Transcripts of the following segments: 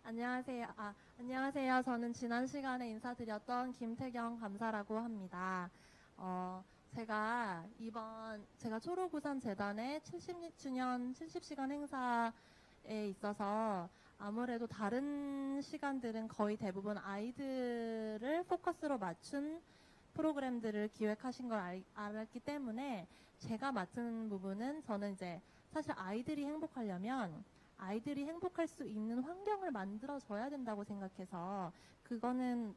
안녕하세요. 안녕하세요. 저는 지난 시간에 인사드렸던 김태경 감사라고 합니다. 어, 제가 초록우산 재단의 70주년 70시간 행사에 있어서 아무래도 다른 시간들은 거의 대부분 아이들을 포커스로 맞춘 프로그램들을 기획하신 걸 알았기 때문에 제가 맡은 부분은 저는 이제 사실 아이들이 행복하려면 아이들이 행복할 수 있는 환경을 만들어줘야 된다고 생각해서 그거는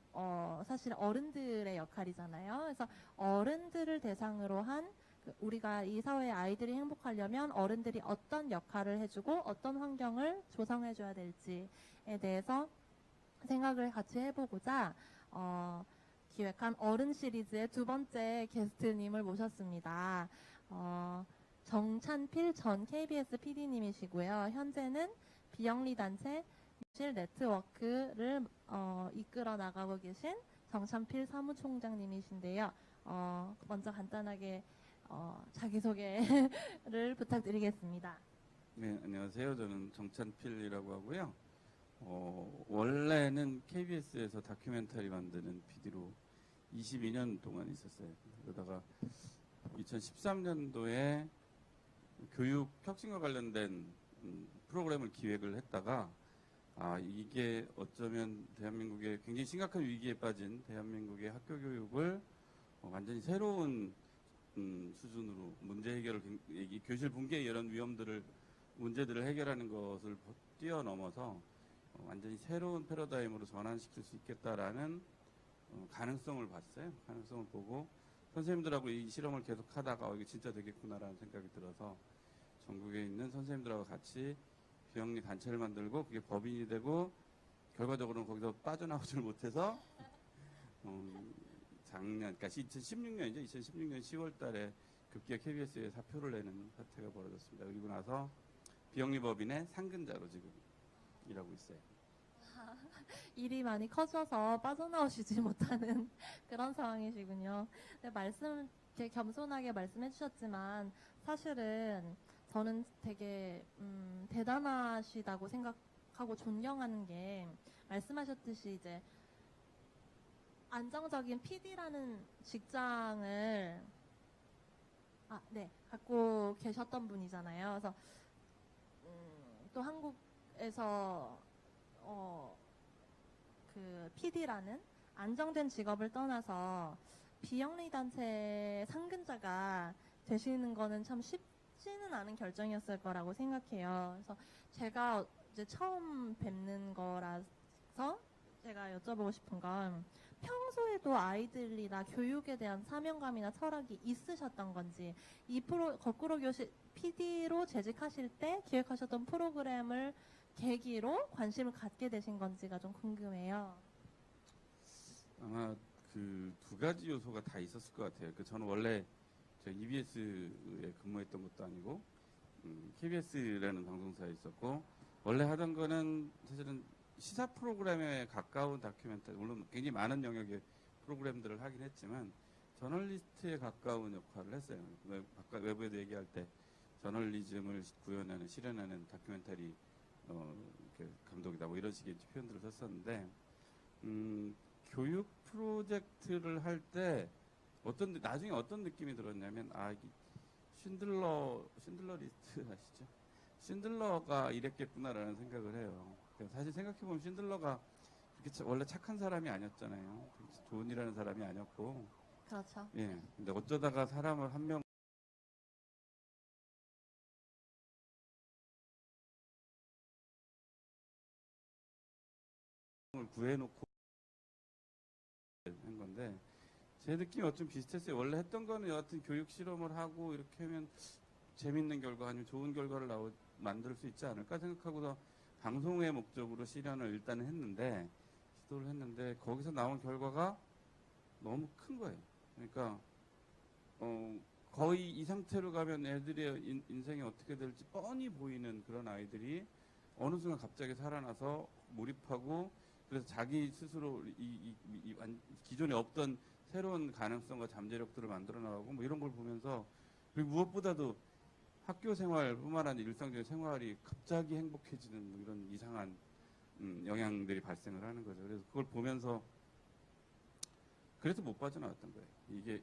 사실 어른들의 역할이잖아요. 그래서 어른들을 대상으로 한 우리가 이 사회의 아이들이 행복하려면 어른들이 어떤 역할을 해주고 어떤 환경을 조성해줘야 될지에 대해서 생각을 같이 해보고자 기획한 어른 시리즈의 두 번째 게스트님을 모셨습니다. 정찬필 전 KBS PD님이시고요. 현재는 비영리 단체 실 네트워크를 이끌어 나가고 계신 정찬필 사무총장님이신데요. 먼저 간단하게 자기소개를 부탁드리겠습니다. 네, 안녕하세요. 저는 정찬필이라고 하고요. 원래는 KBS에서 다큐멘터리 만드는 PD로 22년 동안 있었어요. 그러다가 2013년도에 교육 혁신과 관련된 프로그램을 기획을 했다가 이게 어쩌면 대한민국의 굉장히 심각한 위기에 빠진 대한민국의 학교 교육을 완전히 새로운 수준으로 문제 해결을, 교실 붕괴 이런 문제들을 해결하는 것을 뛰어넘어서 완전히 새로운 패러다임으로 전환시킬 수 있겠다라는 가능성을 봤어요. 가능성을 보고 선생님들하고 이 실험을 계속 하다가 이게 진짜 되겠구나라는 생각이 들어서 전국에 있는 선생님들하고 같이 비영리 단체를 만들고 그게 법인이 되고 결과적으로는 거기서 빠져나오질 못해서 그러니까 2016년이죠. 2016년 10월 달에 급기야 KBS에 사표를 내는 사태가 벌어졌습니다. 그리고 나서 비영리 법인의 상근자로 지금 일하고 있어요. 일이 많이 커져서 빠져나오시지 못하는 그런 상황이시군요. 이렇게 겸손하게 말씀해 주셨지만 사실은 저는 되게 대단하시다고 생각하고 존경하는 게 말씀하셨듯이 이제 안정적인 PD라는 직장을 갖고 계셨던 분이잖아요. 그래서 또 한국에서 그 PD라는 안정된 직업을 떠나서 비영리 단체 상근자가 되시는 거는 참 쉽지는 않은 결정이었을 거라고 생각해요. 그래서 제가 이제 처음 뵙는 거라서 제가 여쭤보고 싶은 건 평소에도 아이들이나 교육에 대한 사명감이나 철학이 있으셨던 건지, 거꾸로 교실 PD로 재직하실 때 기획하셨던 프로그램을 계기로 관심을 갖게 되신 건지가 좀 궁금해요. 아마 그 두 가지 요소가 다 있었을 것 같아요. 저는 원래 EBS에 근무했던 것도 아니고 KBS라는 방송사에 있었고 원래 하던 거는 사실은 시사 프로그램에 가까운 다큐멘터리, 물론 굉장히 많은 영역의 프로그램들을 하긴 했지만 저널리스트에 가까운 역할을 했어요. 외부에도 얘기할 때 저널리즘을 구현하는, 실현하는 다큐멘터리 감독이다 뭐 이런 식의 표현들을 썼었는데 교육 프로젝트를 할 때 나중에 어떤 느낌이 들었냐면 쉰들러 리스트 아시죠? 쉰들러가 이랬겠구나라는 생각을 해요. 사실 생각해보면 쉰들러가 원래 착한 사람이 아니었잖아요. 좋은 일하는 사람이 아니었고. 그렇죠. 예. 근데 어쩌다가 사람을 한 명 구해놓고 한 건데 제 느낌이 어좀 비슷했어요. 원래 했던 거는 여하튼 교육 실험을 하고 이렇게 하면 재밌는 결과 아니면 좋은 결과를 만들 수 있지 않을까 생각하고서 방송의 목적으로 실현을 일단은 시도를 했는데 거기서 나온 결과가 너무 큰 거예요. 그러니까 거의 이 상태로 가면 애들의 인생이 어떻게 될지 뻔히 보이는 그런 아이들이 어느 순간 갑자기 살아나서 몰입하고 그래서 자기 스스로 기존에 없던 새로운 가능성과 잠재력들을 만들어 나가고 뭐 이런 걸 보면서 그리고 무엇보다도 학교 생활뿐만 아니라 일상적인 생활이 갑자기 행복해지는 뭐 이런 이상한 영향들이 발생을 하는 거죠. 그래서 그걸 보면서 그래서 못 빠져나왔던 거예요.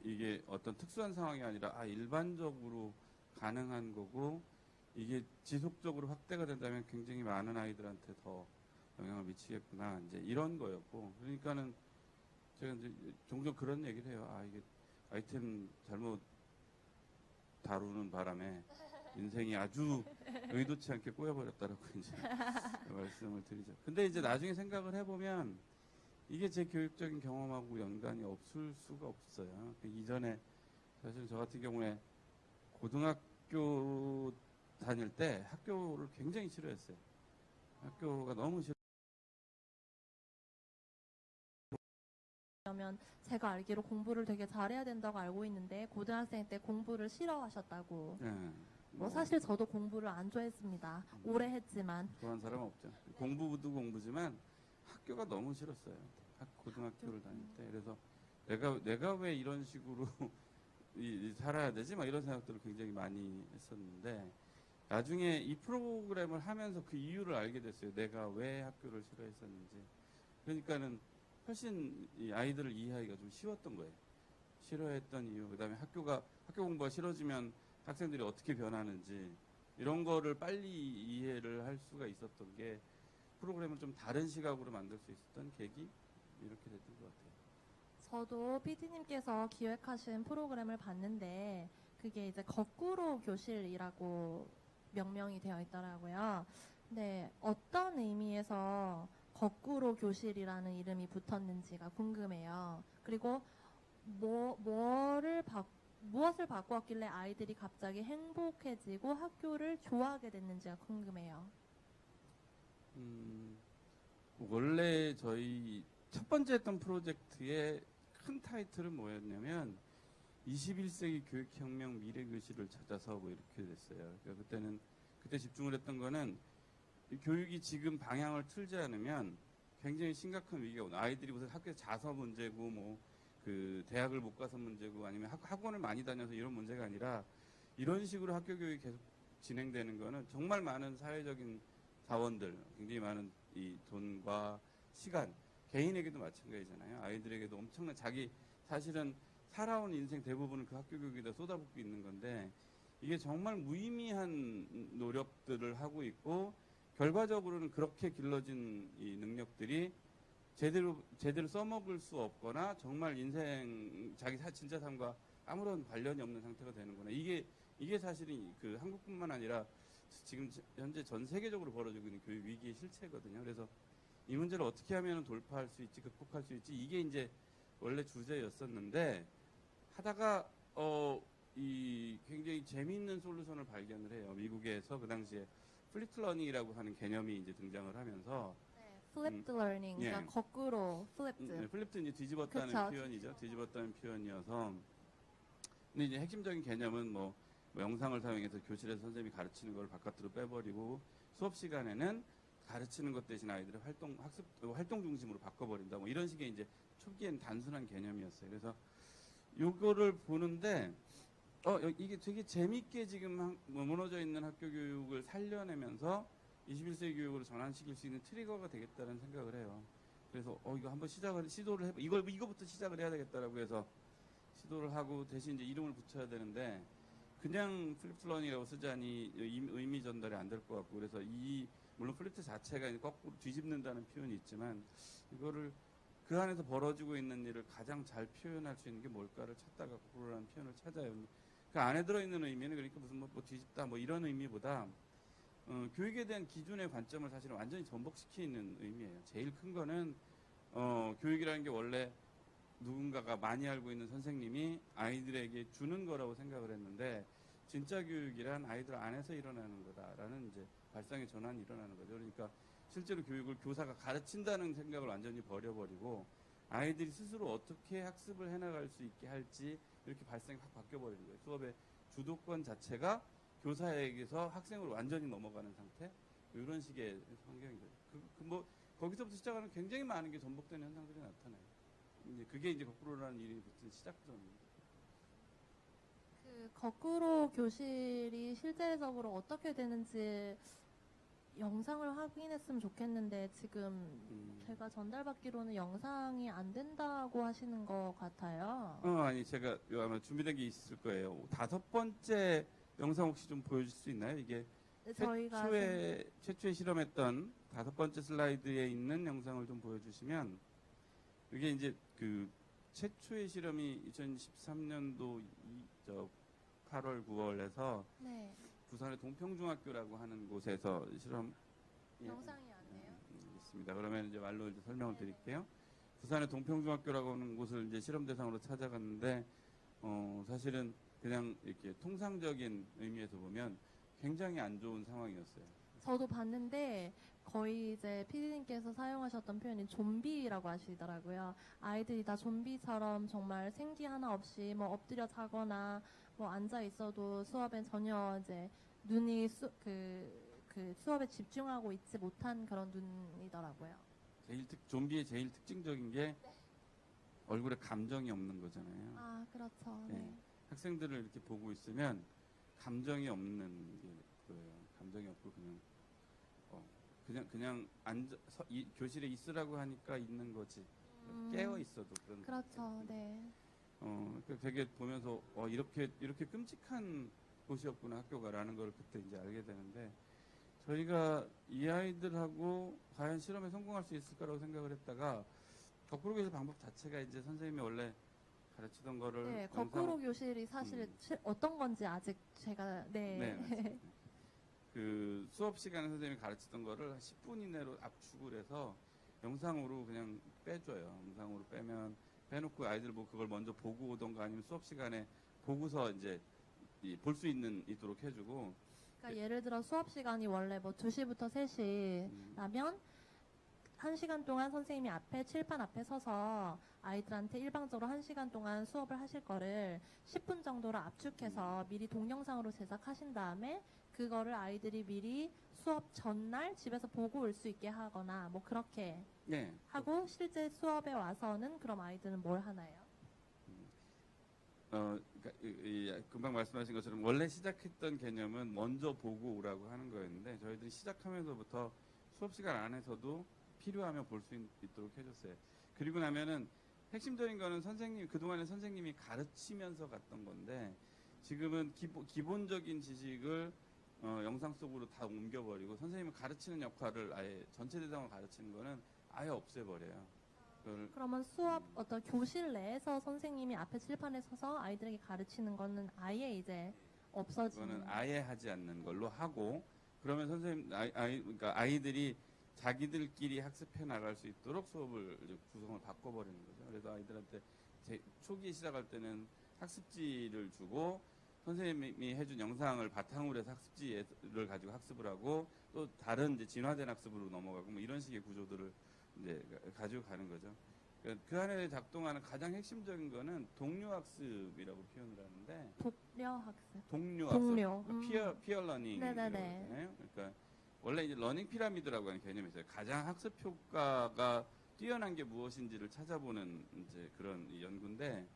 이게 어떤 특수한 상황이 아니라 일반적으로 가능한 거고 이게 지속적으로 확대가 된다면 굉장히 많은 아이들한테 더 영향을 미치겠구나. 이제 이런 거였고 그러니까는 제가 이제 종종 그런 얘기를 해요. 이게 아이템 잘못 다루는 바람에 인생이 아주 의도치 않게 꼬여버렸다라고 이제 말씀을 드리죠. 근데 이제 나중에 생각을 해보면 이게 제 교육적인 경험하고 연관이 없을 수가 없어요. 그 이전에 사실 저 같은 경우에 고등학교 다닐 때 학교를 굉장히 싫어했어요. 학교가 너무 싫어. 그러면 제가 알기로 공부를 되게 잘해야 된다고 알고 있는데 고등학생 때 공부를 싫어하셨다고. 뭐 사실 저도 공부를 안 좋아했습니다. 오래 했지만. 좋아하는 사람은 없죠. 공부도 공부지만 학교가 너무 싫었어요. 고등학교를 다닐 때. 그래서 내가 왜 이런 식으로 살아야 되지? 막 이런 생각들을 굉장히 많이 했었는데 나중에 이 프로그램을 하면서 그 이유를 알게 됐어요. 내가 왜 학교를 싫어했었는지. 그러니까는 훨씬 이 아이들을 이해하기가 좀 쉬웠던 거예요. 싫어했던 이유, 그다음에 학교 공부가 싫어지면 학생들이 어떻게 변하는지 이런 거를 빨리 이해를 할 수가 있었던 게 프로그램을 좀 다른 시각으로 만들 수 있었던 계기 이렇게 됐던 것 같아요. 저도 PD님께서 기획하신 프로그램을 봤는데 그게 이제 거꾸로 교실이라고 명명이 되어 있더라고요. 근데 어떤 의미에서 거꾸로 교실이라는 이름이 붙었는지가 궁금해요. 그리고 무엇을 바꾸었길래 아이들이 갑자기 행복해지고 학교를 좋아하게 됐는지가 궁금해요. 원래 저희 첫 번째 했던 프로젝트의 큰 타이틀은 뭐였냐면 21세기 교육혁명 미래교실을 찾아서 뭐 이렇게 됐어요. 그러니까 그때 집중을 했던 거는 교육이 지금 방향을 틀지 않으면 굉장히 심각한 위기가 오는 아이들이 무슨 학교에 자서 문제고 뭐 그 대학을 못 가서 문제고 아니면 학원을 많이 다녀서 이런 문제가 아니라 이런 식으로 학교 교육이 계속 진행되는 거는 정말 많은 사회적인 자원들, 굉장히 많은 이 돈과 시간, 개인에게도 마찬가지잖아요. 아이들에게도 엄청난 사실은 살아온 인생 대부분을 그 학교 교육에다 쏟아붓고 있는 건데 이게 정말 무의미한 노력들을 하고 있고 결과적으로는 그렇게 길러진 이 능력들이 제대로 써먹을 수 없거나 정말 인생 자기 진짜 삶과 아무런 관련이 없는 상태가 되는구나. 이게 사실은 그 한국뿐만 아니라 지금 현재 전 세계적으로 벌어지고 있는 교육 위기의 실체거든요. 그래서 이 문제를 어떻게 하면 돌파할 수 있지, 극복할 수 있지, 이게 이제 원래 주제였었는데 하다가 이 굉장히 재미있는 솔루션을 발견을 해요. 미국에서 그 당시에 플립드 러닝이라고 하는 개념이 이제 등장을 하면서 플립드 러닝, 그러니까 예. 거꾸로 플립드. 플립드 이제 뒤집었다는 그쵸. 표현이죠. 뒤집었다는 표현이어서 근데 이제 핵심적인 개념은 뭐 영상을 사용해서 교실에서 선생님이 가르치는 걸 바깥으로 빼버리고 수업 시간에는 가르치는 것 대신 아이들의 활동 중심으로 바꿔버린다. 뭐 이런 식의 이제 초기엔 단순한 개념이었어요. 그래서 요거를 보는데 이게 되게 재밌게 지금 무너져 있는 학교 교육을 살려내면서 21세기 교육으로 전환시킬 수 있는 트리거가 되겠다는 생각을 해요. 그래서 이거 한번 시도를 해봐. 이거부터 시작을 해야 되겠다라고 해서 시도를 하고 대신 이제 이름을 붙여야 되는데 그냥 플립드 러닝이라고 쓰자니 의미 전달이 안 될 것 같고 그래서 물론 플립드 자체가 거꾸로 뒤집는다는 표현이 있지만 이거를 그 안에서 벌어지고 있는 일을 가장 잘 표현할 수 있는 게 뭘까를 찾다가 거꾸로라는 표현을 찾아요. 그 안에 들어있는 의미는 그러니까 무슨 뭐 뒤집다 뭐 이런 의미보다 교육에 대한 기준의 관점을 사실은 완전히 전복시키는 의미예요. 제일 큰 거는 교육이라는 게 원래 누군가가 많이 알고 있는 선생님이 아이들에게 주는 거라고 생각을 했는데 진짜 교육이란 아이들 안에서 일어나는 거다라는 이제 발상의 전환이 일어나는 거죠. 그러니까 실제로 교육을 교사가 가르친다는 생각을 완전히 버려버리고 아이들이 스스로 어떻게 학습을 해나갈 수 있게 할지 이렇게 발상이 확 바뀌어버리는 거예요. 수업의 주도권 자체가 교사에게서 학생으로 완전히 넘어가는 상태 이런 식의 환경이죠. 거기서부터 시작하는 굉장히 많은 게 전복되는 현상들이 나타나요. 그게 이제 거꾸로라는 이름이 붙은 시작점입니다. 그 거꾸로 교실이 실제적으로 어떻게 되는지 영상을 확인했으면 좋겠는데 지금 제가 전달받기로는 영상이 안 된다고 하시는 것 같아요. 아니 제가 아마 준비된 게 있을 거예요. 5번째 영상 혹시 좀 보여줄 수 있나요? 이게 저희가 최초에 실험했던 5번째 슬라이드에 있는 영상을 좀 보여주시면, 이게 이제 그 최초의 실험이 2013년도 8월, 9월에서 네, 부산의 동평중학교라고 하는 곳에서 실험. 영상이 안 돼요. 있습니다. 그러면 이제 말로 이제 설명을 드릴게요. 부산의 동평중학교라고 하는 곳을 이제 실험 대상으로 찾아갔는데, 사실은 그냥 이렇게 통상적인 의미에서 보면 굉장히 안 좋은 상황이었어요. 저도 봤는데 거의 이제 피디님께서 사용하셨던 표현이 좀비라고 하시더라고요. 아이들이 다 좀비처럼 정말 생기 하나 없이 뭐 엎드려 자거나 뭐 앉아 있어도 수업엔 전혀 이제 눈이 그 수업에 집중하고 있지 못한 그런 눈이더라고요. 좀비의 제일 특징적인 게 얼굴에 감정이 없는 거잖아요. 아, 그렇죠. 네. 네. 학생들을 이렇게 보고 있으면 감정이 없는 게 보여요. 감정이 없고 그냥 교실에 있으라고 하니까 있는 거지. 깨어 있어도 그런. 그렇죠. 네. 되게 보면서 이렇게 끔찍한 곳이었구나 학교가라는 걸 그때 이제 알게 되는데, 저희가 이 아이들하고 과연 실험에 성공할 수 있을까라고 생각을 했다가, 거꾸로 교실 방법 자체가 이제 선생님이 원래 가르치던 거를 네, 거꾸로 교실이 사실 어떤 건지 아직 제가 네, 맞습니다. 그 수업 시간에 선생님이 가르치던 거를 10분 이내로 압축을 해서 영상으로 그냥 빼줘요. 영상으로 빼놓고 아이들 뭐 그걸 먼저 보고 오던가 아니면 수업 시간에 보고서 이제 볼 수 있도록 해주고. 그러니까 예를 들어 수업 시간이 원래 뭐 2시부터 3시라면 1시간 동안 선생님이 칠판 앞에 서서 아이들한테 일방적으로 1시간 동안 수업을 하실 거를 10분 정도로 압축해서 미리 동영상으로 제작하신 다음에 그거를 아이들이 미리 수업 전날 집에서 보고 올 수 있게 하거나 뭐 그렇게 네. 하고, 실제 수업에 와서는 그럼 아이들은 뭘 하나요? 그러니까 금방 말씀하신 것처럼 원래 시작했던 개념은 먼저 보고 오라고 하는 거였는데, 저희들이 시작하면서부터 수업 시간 안에서도 필요하면 볼 수 있도록 해줬어요. 그리고 나면은 핵심적인 거는 그동안에 선생님이 가르치면서 갔던 건데, 지금은 기본적인 지식을 영상 속으로 다 옮겨버리고 선생님은 가르치는 역할을 아예 전체 대상을 가르치는 거는 아예 없애버려요. 그러면 수업 어떤 교실 내에서 선생님이 앞에 칠판에 서서 아이들에게 가르치는 거는 아예 이제 없어지는. 그거는 아예 하지 않는 걸로 하고, 그러면 선생님 그러니까 아이들이 자기들끼리 학습해 나갈 수 있도록 수업을 구성을 바꿔버리는 거죠. 그래서 아이들한테 초기에 시작할 때는 학습지를 주고 선생님이 해준 영상을 바탕으로 해서 학습지를 가지고 학습을 하고, 또 다른 이제 진화된 학습으로 넘어가고 뭐 이런 식의 구조들을 이제 가지고 가는 거죠. 그 안에 작동하는 가장 핵심적인 거는 동료학습이라고 표현을 하는데, 독려학습. 동료. 피어 러닝이라고 네네네. 하잖아요. 그러니까 원래 이제 러닝 피라미드라고 하는 개념이 있어요. 가장 학습 효과가 뛰어난 게 무엇인지를 찾아보는 이제 그런 연구인데,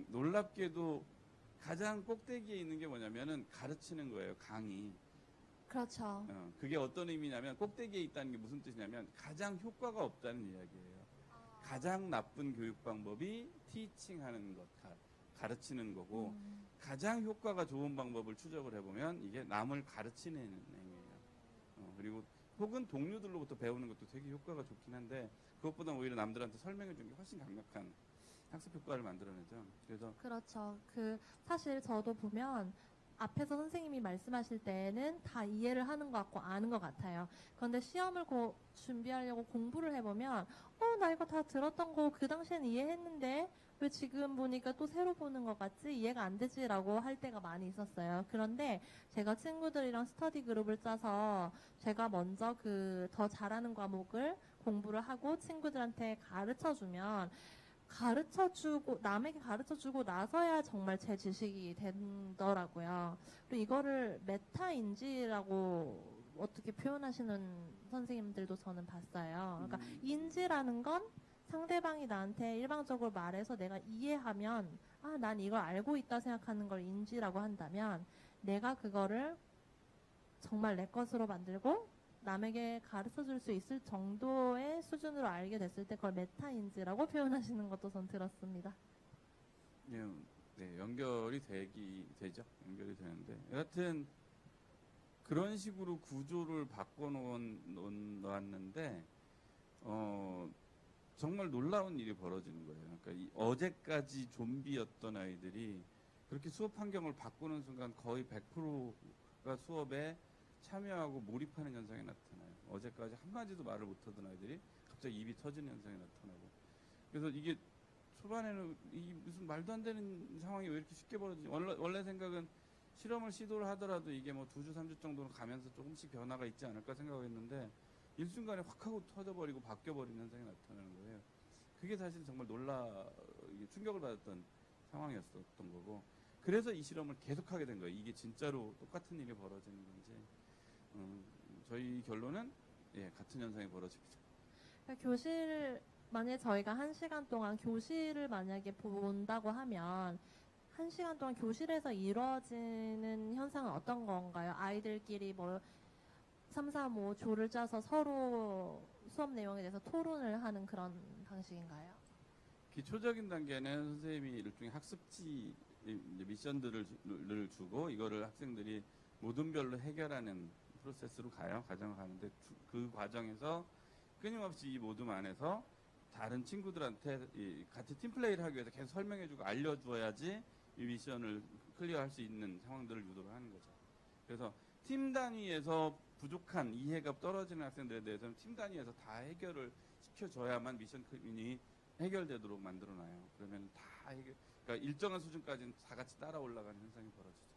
놀랍게도 가장 꼭대기에 있는 게 뭐냐면은 가르치는 거예요. 강의. 그렇죠. 그게 어떤 의미냐면, 꼭대기에 있다는 게 무슨 뜻이냐면 가장 효과가 없다는 이야기예요. 가장 나쁜 교육 방법이 티칭하는 것, 가르치는 거고, 가장 효과가 좋은 방법을 추적을 해보면 이게 남을 가르치는 행위예요. 그리고 혹은 동료들로부터 배우는 것도 되게 효과가 좋긴 한데, 그것보다 오히려 남들한테 설명해 주는 게 훨씬 강력한 학습 효과를 만들어내죠. 그래서 그렇죠. 사실 저도 보면 앞에서 선생님이 말씀하실 때는 다 이해를 하는 것 같고 아는 것 같아요. 그런데 시험을 준비하려고 공부를 해보면 나 이거 다 들었던 거 그 당시엔 이해했는데 왜 지금 보니까 또 새로 보는 것 같지? 이해가 안 되지라고 할 때가 많이 있었어요. 그런데 제가 친구들이랑 스터디 그룹을 짜서 제가 먼저 더 잘하는 과목을 공부를 하고 친구들한테 가르쳐주면, 남에게 가르쳐주고 나서야 정말 제 지식이 되더라고요. 그리고 이거를 메타인지라고 어떻게 표현하시는 선생님들도 저는 봤어요. 그러니까 인지라는 건 상대방이 나한테 일방적으로 말해서 내가 이해하면, 난 이걸 알고 있다 생각하는 걸 인지라고 한다면, 내가 그거를 정말 내 것으로 만들고 남에게 가르쳐 줄 수 있을 정도의 수준으로 알게 됐을 때 그걸 메타인지라고 표현하시는 것도 전 들었습니다. 예, 네, 연결이 되죠. 연결이 되는데. 여하튼, 그런 식으로 구조를 바꿔놓았는데, 정말 놀라운 일이 벌어지는 거예요. 그러니까 어제까지 좀비였던 아이들이 그렇게 수업 환경을 바꾸는 순간 거의 100%가 수업에 참여하고 몰입하는 현상이 나타나요. 어제까지 한마디도 말을 못하던 아이들이 갑자기 입이 터지는 현상이 나타나고. 그래서 이게 초반에는 이 무슨 말도 안 되는 상황이 왜 이렇게 쉽게 벌어지지? 원래 생각은 실험을 시도를 하더라도 이게 뭐 2주, 3주 정도는 가면서 조금씩 변화가 있지 않을까 생각했는데 일순간에 확 하고 터져버리고 바뀌어버리는 현상이 나타나는 거예요. 그게 사실 정말 충격을 받았던 상황이었었던 거고. 그래서 이 실험을 계속하게 된 거예요. 이게 진짜로 똑같은 일이 벌어지는 건지. 저희 결론은 같은 현상이 벌어집니다. 그러니까 만약에 저희가 1시간 동안 교실을 만약에 본다고 하면 1시간 동안 교실에서 이루어지는 현상은 어떤 건가요? 아이들끼리 3, 4, 5 조를 짜서 서로 수업 내용에 대해서 토론을 하는 그런 방식인가요? 기초적인 단계는 선생님이 일종의 학습지 미션들을 주고 이거를 학생들이 모둠별로 해결하는 프로세스로 과정을 가는데 그 과정에서 끊임없이 이 모둠 안에서 다른 친구들한테 같이 팀플레이를 하기 위해서 계속 설명해주고 알려줘야지 이 미션을 클리어할 수 있는 상황들을 유도를 하는 거죠. 그래서 팀 단위에서 부족한 이해가 떨어지는 학생들에 대해서는 팀 단위에서 다 해결을 시켜줘야만 미션이 해결되도록 만들어놔요. 그러면 다 그러니까 일정한 수준까지는 다 같이 따라 올라가는 현상이 벌어지죠.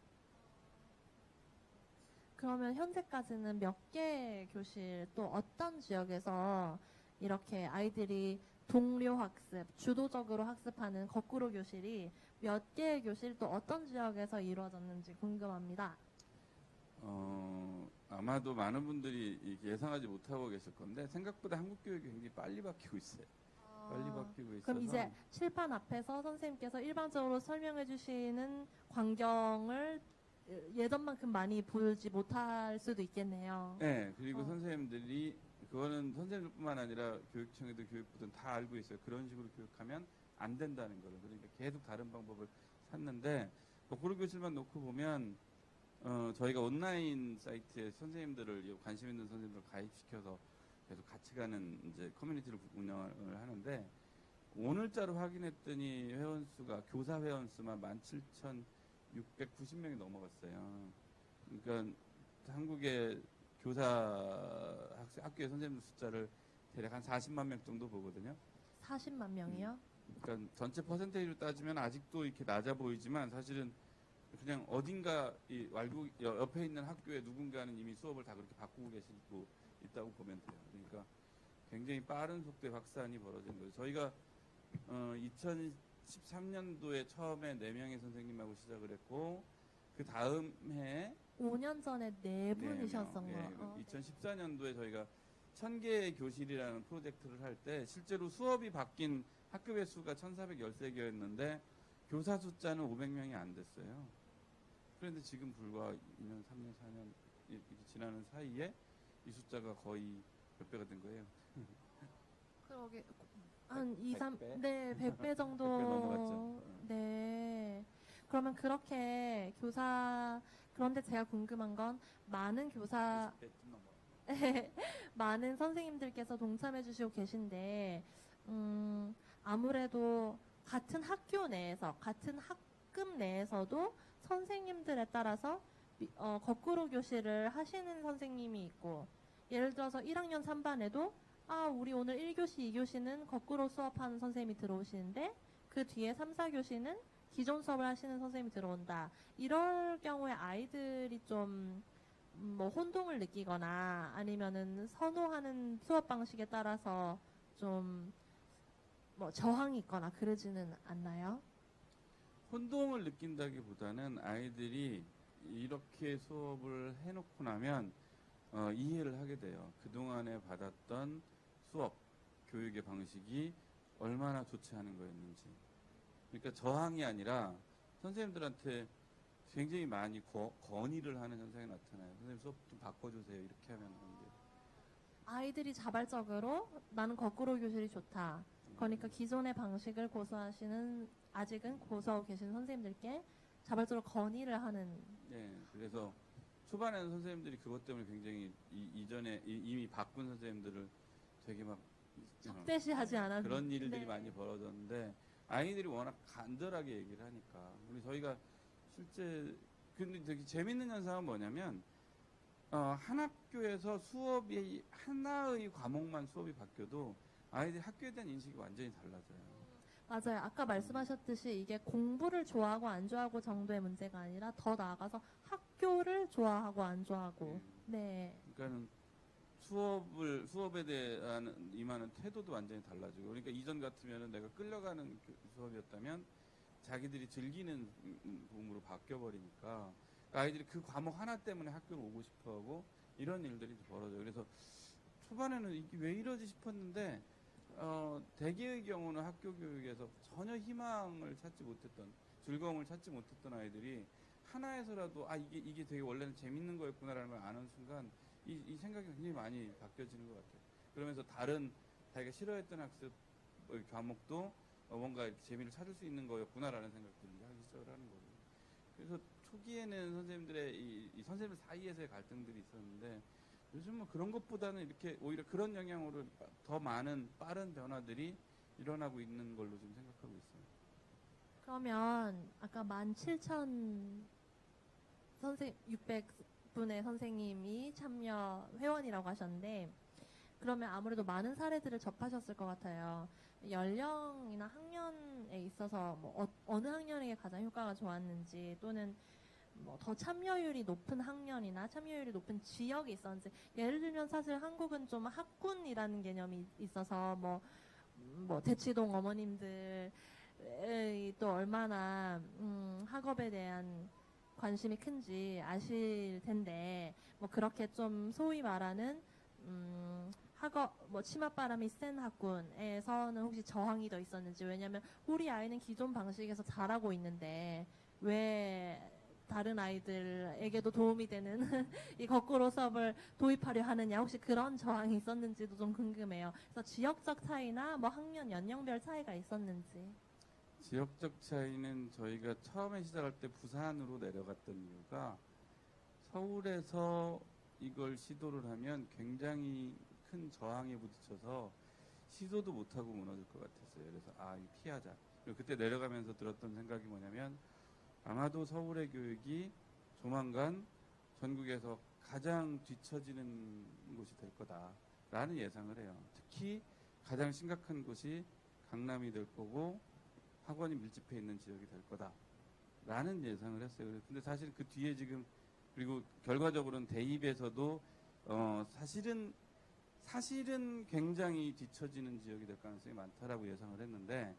그러면 현재까지는 몇 개의 교실 또 어떤 지역에서 이렇게 아이들이 동료 학습, 주도적으로 학습하는 거꾸로 교실이 몇 개의 교실 또 어떤 지역에서 이루어졌는지 궁금합니다. 아마도 많은 분들이 예상하지 못하고 계실 건데 생각보다 한국 교육이 굉장히 빨리 바뀌고 있어요. 빨리 바뀌고 있어서. 그럼 이제 칠판 앞에서 선생님께서 일반적으로 설명해 주시는 광경을 예전만큼 많이 보지 못할 수도 있겠네요. 네, 그리고 선생님들이 그거는 선생님뿐만 아니라 교육청에도 교육부든 다 알고 있어요. 그런 식으로 교육하면 안 된다는 거를. 그러니까 계속 다른 방법을 찾는데 거꾸로 교실만 놓고 보면 저희가 온라인 사이트에 선생님들을 관심 있는 선생님들을 가입시켜서 계속 같이 가는 이제 커뮤니티를 운영을 하는데 오늘자로 확인했더니 교사 회원수만 17,690명이 넘어갔어요. 그러니까 한국의 학교의 선생님들 숫자를 대략 한 40만 명 정도 보거든요. 40만 명이요? 그러니까 전체 퍼센테이지로 따지면 아직도 이렇게 낮아 보이지만 사실은 그냥 어딘가 옆에 있는 학교에 누군가는 이미 수업을 다 그렇게 바꾸고 계시고 있다고 보면 돼요. 그러니까 굉장히 빠른 속도의 확산이 벌어진 거예요. 저희가 2013년도에 처음에 4명의 선생님하고 시작을 했고 그 다음 해에 5년 전에 4분이셨던 거. 2014년도에 저희가 1000개의 교실이라는 프로젝트를 할 때 실제로 수업이 바뀐 학급의 수가 1413개였는데 교사 숫자는 500명이 안 됐어요. 그런데 지금 불과 2년, 3년, 4년 이렇게 지나는 사이에 이 숫자가 거의 몇 배가 된 거예요. 그러게 한 2, 3, 100배? 네, 100배 정도. 100배 넘어갔죠. 네. 그러면 그렇게 그런데 제가 궁금한 건 많은 20배쯤 넘어. 많은 선생님들께서 동참해 주시고 계신데, 아무래도 같은 학교 내에서, 같은 학급 내에서도 선생님들에 따라서 거꾸로 교실을 하시는 선생님이 있고, 예를 들어서 1학년 3반에도 우리 오늘 1교시, 2교시는 거꾸로 수업하는 선생님이 들어오시는데 그 뒤에 3, 4교시는 기존 수업을 하시는 선생님이 들어온다. 이럴 경우에 아이들이 좀 혼동을 느끼거나 아니면은 선호하는 수업 방식에 따라서 좀 저항이 있거나 그러지는 않나요? 혼동을 느낀다기보다는 아이들이 이렇게 수업을 해놓고 나면 이해를 하게 돼요. 그동안에 받았던 수업, 교육의 방식이 얼마나 좋지 않은 거였는지. 그러니까 저항이 아니라 선생님들한테 굉장히 많이 건의를 하는 현상이 나타나요. 선생님 수업 좀 바꿔주세요. 이렇게 하면 안 돼요. 아이들이 자발적으로 나는 거꾸로 교실이 좋다. 그러니까 기존의 방식을 고수하시는 아직은 고수하고 계시는 선생님들께 자발적으로 건의를 하는. 네, 그래서 초반에는 선생님들이 그것 때문에 굉장히 이전에 이미 바꾼 선생님들을 되게 막 적대시하지 않았는데 그런 일들이 많이 벌어졌는데 아이들이 워낙 간절하게 얘기를 하니까 우리 저희가 실제 근데 되게 재밌는 현상은 뭐냐면 한 학교에서 수업이 하나의 과목만 수업이 바뀌어도 아이들이 학교에 대한 인식이 완전히 달라져요. 맞아요. 아까 말씀하셨듯이 이게 공부를 좋아하고 안 좋아하고 정도의 문제가 아니라 더 나아가서 학교를 좋아하고 안 좋아하고. 네. 그러니까는 수업에 대한 임하는 태도도 완전히 달라지고 그러니까 이전 같으면은 내가 끌려가는 수업이었다면 자기들이 즐기는 부분으로 바뀌어버리니까 아이들이 그 과목 하나 때문에 학교를 오고 싶어하고 이런 일들이 벌어져요. 그래서 초반에는 이게 왜 이러지 싶었는데 대개의 경우는 학교 교육에서 전혀 희망을 찾지 못했던 즐거움을 찾지 못했던 아이들이 하나에서라도 이게 되게 원래는 재밌는 거였구나라는 걸 아는 순간 이 생각이 굉장히 많이 바뀌어지는 것 같아요. 그러면서 다른 자기가 싫어했던 학습 과목도 뭔가 이렇게 재미를 찾을 수 있는 거였구나라는 생각들을 하기 시작을 하는 거예요. 그래서 초기에는 선생님들의 이 선생님들 사이에서의 갈등들이 있었는데 요즘은 그런 것보다는 이렇게 오히려 그런 영향으로 더 많은 빠른 변화들이 일어나고 있는 걸로 지금 생각하고 있어요. 그러면 아까 17,600분의 선생님이 참여 회원이라고 하셨는데 그러면 아무래도 많은 사례들을 접하셨을 것 같아요. 연령이나 학년에 있어서 뭐 어느 학년에게 가장 효과가 좋았는지 또는 뭐 더 참여율이 높은 학년이나 참여율이 높은 지역이 있었는지. 예를 들면 사실 한국은 좀 학군이라는 개념이 있어서 뭐 대치동 어머님들이 또 얼마나 학업에 대한 관심이 큰지 아실 텐데 뭐 그렇게 좀 소위 말하는 학업 뭐 치맛바람이 센 학군에서는 혹시 저항이 더 있었는지. 왜냐하면 우리 아이는 기존 방식에서 잘하고 있는데 왜 다른 아이들에게도 도움이 되는 이 거꾸로 수업을 도입하려 하느냐. 혹시 그런 저항이 있었는지도 좀 궁금해요. 그래서 지역적 차이나 뭐 학년 연령별 차이가 있었는지. 지역적 차이는 저희가 처음에 시작할 때 부산으로 내려갔던 이유가 서울에서 이걸 시도를 하면 굉장히 큰 저항에 부딪혀서 시도도 못하고 무너질 것 같았어요. 그래서 이거 피하자. 그리고 그때 내려가면서 들었던 생각이 뭐냐면 아마도 서울의 교육이 조만간 전국에서 가장 뒤처지는 곳이 될 거다라는 예상을 해요. 특히 가장 심각한 곳이 강남이 될 거고 학원이 밀집해 있는 지역이 될 거다라는 예상을 했어요. 근데 사실 그 뒤에 지금 그리고 결과적으로는 대입에서도 사실은 굉장히 뒤처지는 지역이 될 가능성이 많다라고 예상을 했는데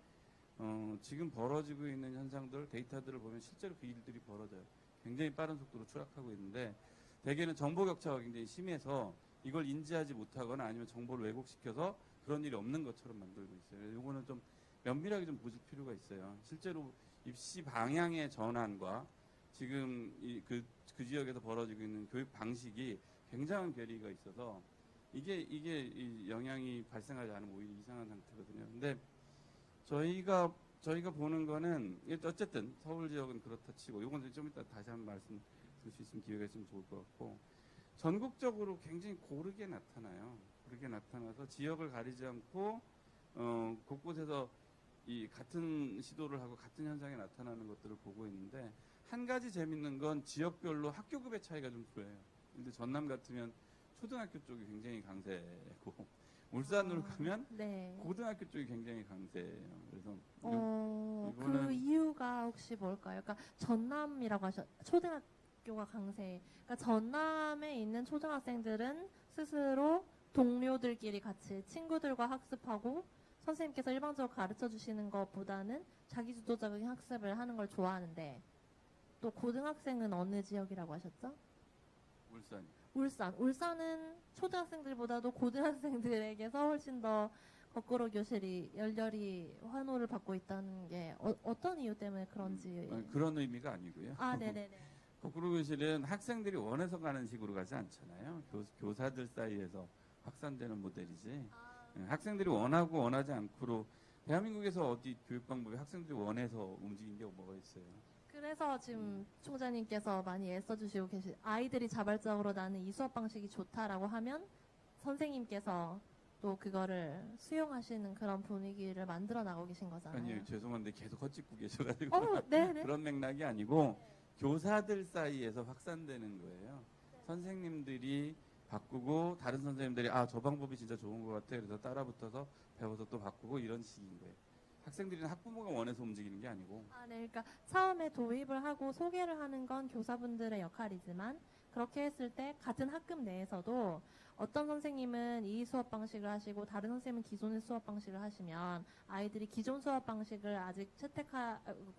지금 벌어지고 있는 현상들 데이터들을 보면 실제로 그 일들이 벌어져요. 굉장히 빠른 속도로 추락하고 있는데 대개는 정보 격차가 굉장히 심해서 이걸 인지하지 못하거나 아니면 정보를 왜곡시켜서 그런 일이 없는 것처럼 만들고 있어요. 이거는 좀 면밀하게 좀 보실 필요가 있어요. 실제로 입시 방향의 전환과 지금 그 지역에서 벌어지고 있는 교육 방식이 굉장한 괴리가 있어서 이게 이 영향이 발생하지 않으면 오히려 이상한 상태거든요. 근데 저희가 보는 거는 어쨌든 서울 지역은 그렇다 치고 이건 좀 이따 다시 한번 말씀 드릴 수 있으면 기회가 있으면 좋을 것 같고 전국적으로 굉장히 고르게 나타나요. 고르게 나타나서 지역을 가리지 않고 곳곳에서 이 같은 시도를 하고 같은 현상이 나타나는 것들을 보고 있는데 한 가지 재밌는 건 지역별로 학교급의 차이가 좀 보여요. 근데 전남 같으면 초등학교 쪽이 굉장히 강세고 울산으로 가면 네. 고등학교 쪽이 굉장히 강세예요. 그래서 그 이유가 혹시 뭘까요? 그러니까 전남이라고 초등학교가 강세. 그러니까 전남에 있는 초등학생들은 스스로 동료들끼리 같이 친구들과 학습하고 선생님께서 일방적으로 가르쳐 주시는 것보다는 자기 주도적인 학습을 하는 걸 좋아하는데 또 고등학생은 어느 지역이라고 하셨죠? 울산. 울산은 초등학생들보다도 고등학생들에게서 훨씬 더 거꾸로 교실이 열렬히 환호를 받고 있다는 게 어떤 이유 때문에 그런지. 그런 의미가 아니고요. 아, 네네네. 거꾸로 교실은 학생들이 원해서 가는 식으로 가지 않잖아요. 교사들 사이에서 확산되는 모델이지. 학생들이 원하고 원하지 않고로 대한민국에서 어디 교육 방법이 학생들이 원해서 움직인 게 뭐가 있어요? 그래서 지금 총장님께서 많이 애써주시고 계시, 아이들이 자발적으로 나는 이 수업 방식이 좋다라고 하면 선생님께서 또 그거를 수용하시는 그런 분위기를 만들어 나가고 계신 거잖아요. 아니요, 죄송한데 계속 헛짓고 계셔가지고 네네. 그런 맥락이 아니고 교사들 사이에서 확산되는 거예요. 선생님들이 바꾸고 다른 선생님들이 저 방법이 진짜 좋은 것 같아. 그래서 따라붙어서 배워서 또 바꾸고 이런 식인 거예요. 학생들이나 학부모가 원해서 움직이는 게 아니고. 네, 그러니까 처음에 도입을 하고 소개를 하는 건 교사분들의 역할이지만 그렇게 했을 때 같은 학급 내에서도 어떤 선생님은 이 수업 방식을 하시고 다른 선생님은 기존의 수업 방식을 하시면 아이들이 기존 수업 방식을 아직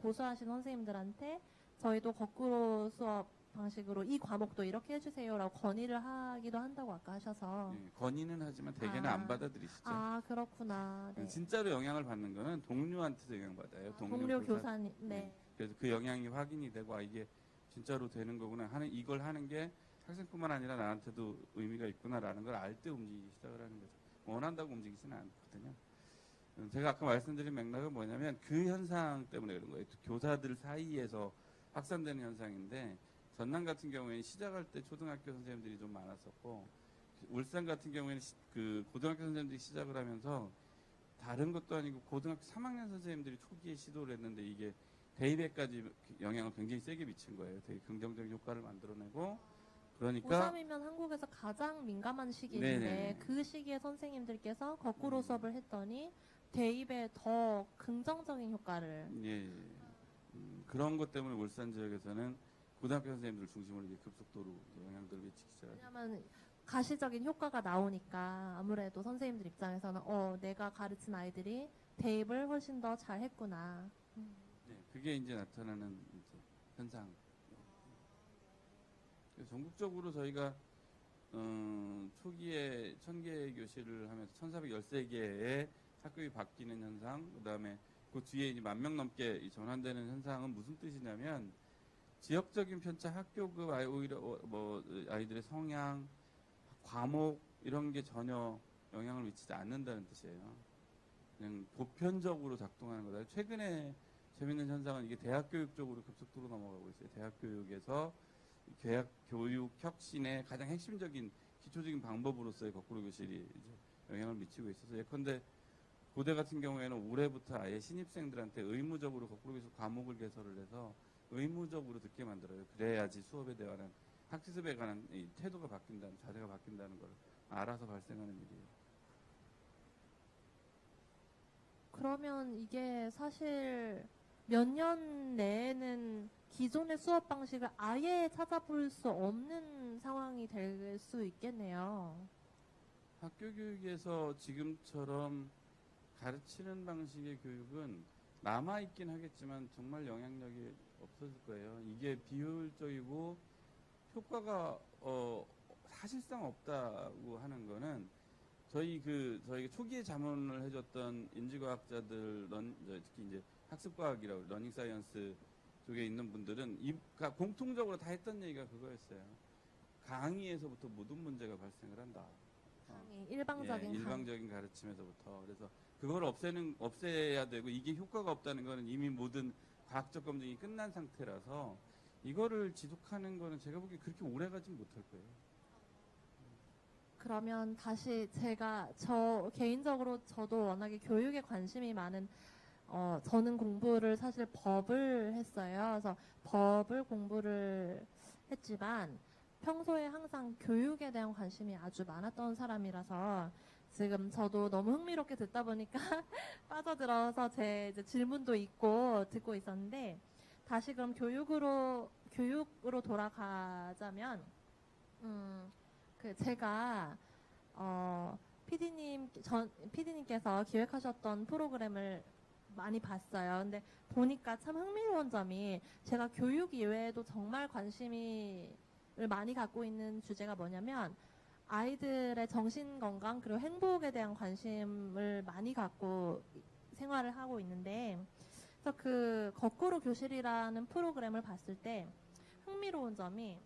고수하신 선생님들한테 저희도 거꾸로 수업 방식으로 이 과목도 이렇게 해주세요라고 건의를 하기도 한다고 아까 하셔서. 건의는 하지만 대개는 안 받아들이시죠. 그렇구나. 네. 진짜로 영향을 받는 거는 동료한테서 영향받아요. 동료 교사님. 네. 그래서 그 영향이 확인이 되고 이게 진짜로 되는 거구나 하는 이걸 하는 게 학생뿐만 아니라 나한테도 의미가 있구나라는 걸 알 때 움직이기 시작을 하는 거죠. 원한다고 움직이지는 않거든요. 제가 아까 말씀드린 맥락은 뭐냐면 그 현상 때문에 그런 거예요. 교사들 사이에서 확산되는 현상인데 전남 같은 경우에는 시작할 때 초등학교 선생님들이 좀 많았었고 울산 같은 경우에는 그 고등학교 선생님들이 시작을 하면서 다른 것도 아니고 고등학교 3학년 선생님들이 초기에 시도를 했는데 이게 대입에까지 영향을 굉장히 세게 미친 거예요. 되게 긍정적인 효과를 만들어내고 그러니까 고3이면 한국에서 가장 민감한 시기인데 네네. 그 시기에 선생님들께서 거꾸로 수업을 했더니 대입에 더 긍정적인 효과를. 예. 그런 것 때문에 울산 지역에서는 고등학교 선생님들 중심으로 이제 급속도로 영향들을 미치기 시작하죠. 왜냐하면 가시적인 효과가 나오니까 아무래도 선생님들 입장에서는 내가 가르친 아이들이 대입을 훨씬 더 잘했구나. 네, 그게 이제 나타나는 이제 현상. 전국적으로 저희가 초기에 1000개 교실을 하면서 1413개의 학급이 바뀌는 현상, 그 다음에 그 뒤에 이제 10,000명 넘게 전환되는 현상은 무슨 뜻이냐면 지역적인 편차, 학교급 오히려 아이들의 성향, 과목 이런 게 전혀 영향을 미치지 않는다는 뜻이에요. 그냥 보편적으로 작동하는 거다. 최근에 재밌는 현상은 이게 대학 교육 쪽으로 급속도로 넘어가고 있어요. 대학 교육에서 교육 혁신의 가장 핵심적인 기초적인 방법으로서의 거꾸로 교실이 이제 영향을 미치고 있어서 예컨대 고대 같은 경우에는 올해부터 아예 신입생들한테 의무적으로 거꾸로 교실 과목을 개설을 해서 의무적으로 듣게 만들어요. 그래야지 수업에 대한 학습에 관한 이 태도가 바뀐다는, 자세가 바뀐다는 걸 알아서 발생하는 일이에요. 그러면 이게 사실 몇 년 내에는 기존의 수업 방식을 아예 찾아볼 수 없는 상황이 될 수 있겠네요. 학교 교육에서 지금처럼 가르치는 방식의 교육은 남아있긴 하겠지만 정말 영향력이 없어질 거예요. 이게 비효율적이고 효과가 사실상 없다고 하는 거는 저희가 초기에 자문을 해줬던 인지과학자들, 특히 이제 학습과학이라고 러닝 사이언스 쪽에 있는 분들은 공통적으로 다 했던 얘기가 그거였어요. 강의에서부터 모든 문제가 발생을 한다. 일방적인 가르침에서부터. 그래서 그걸 없애야 되고 이게 효과가 없다는 거는 이미 모든 과학적 검증이 끝난 상태라서 이거를 지속하는 거는 제가 보기엔 그렇게 오래 가진 못할 거예요. 그러면 다시 개인적으로 저도 워낙에 교육에 관심이 많은 저는 공부를 사실 법을 했어요. 그래서 법을 공부를 했지만 평소에 항상 교육에 대한 관심이 아주 많았던 사람이라서 지금 저도 너무 흥미롭게 듣다 보니까 빠져들어서 제 이제 질문도 있고 듣고 있었는데 다시 그럼 교육으로 돌아가자면 제가 PD님께서 기획하셨던 프로그램을 많이 봤어요. 근데 보니까 참 흥미로운 점이 제가 교육 이외에도 정말 관심을 많이 갖고 있는 주제가 뭐냐면 아이들의 정신 건강 그리고 행복에 대한 관심을 많이 갖고 생활을 하고 있는데, 그래서 그 거꾸로 교실이라는 프로그램을 봤을 때 흥미로운 점이